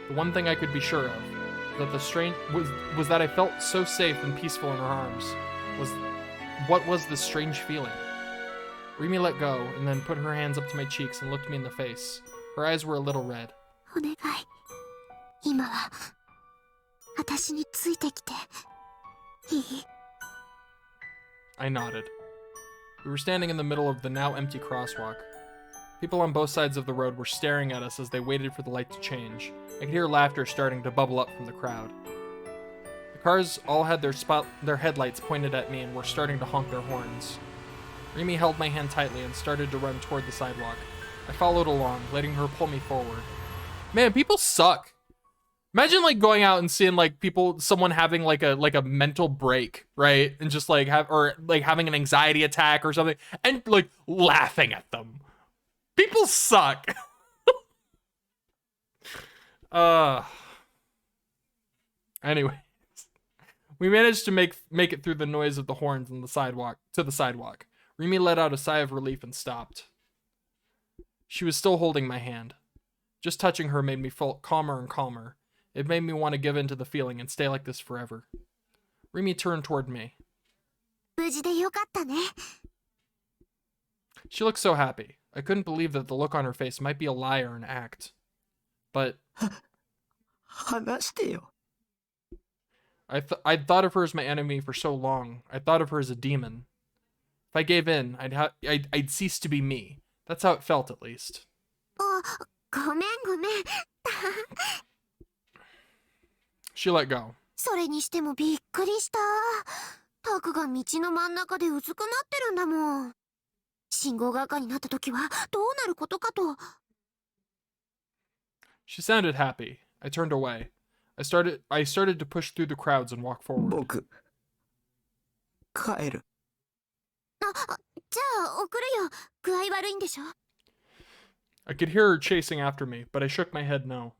The one thing I could be sure of was that I felt so safe and peaceful in her arms. What was this strange feeling? Rimi let go and then put her hands up to my cheeks and looked me in the face. Her eyes were a little red. I nodded. We were standing in the middle of the now empty crosswalk. People on both sides of the road were staring at us as they waited for the light to change. I could hear laughter starting to bubble up from the crowd. The cars all had their headlights pointed at me and were starting to honk their horns. Rimi held my hand tightly and started to run toward the sidewalk. I followed along, letting her pull me forward. Man, people suck. Imagine like going out and seeing like someone having like a mental break, right? And just like having an anxiety attack or something and like laughing at them. People suck. Anyways, we managed to make it through the noise of the horns on the sidewalk to the sidewalk. Rimi let out a sigh of relief and stopped. She was still holding my hand. Just touching her made me feel calmer and calmer. It made me want to give in to the feeling and stay like this forever. Rimi turned toward me. She looked so happy. I couldn't believe that the look on her face might be a lie or an act. But I'd thought of her as my enemy for so long. I thought of her as a demon. If I gave in, I'd cease to be me. That's how it felt, at least. She let go. She sounded happy. I turned away. I started to push through the crowds and walk forward. I could hear her chasing after me, but I shook my head no.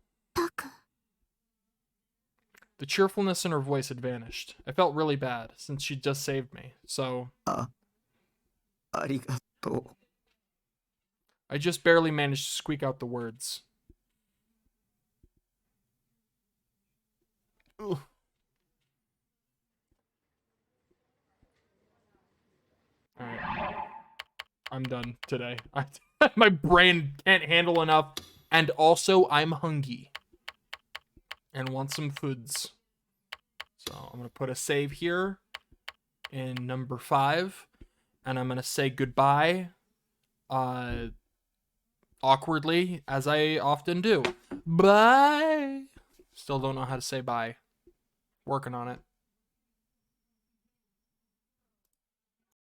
The cheerfulness in her voice had vanished. I felt really bad, since she'd just saved me, so... I just barely managed to squeak out the words. Ugh. Alright. I'm done today. My brain can't handle enough. And also, I'm hungry. And want some foods. So, I'm going to put a save here. In number 5. And I'm going to say goodbye. Awkwardly, as I often do. Bye! Still don't know how to say bye. Working on it.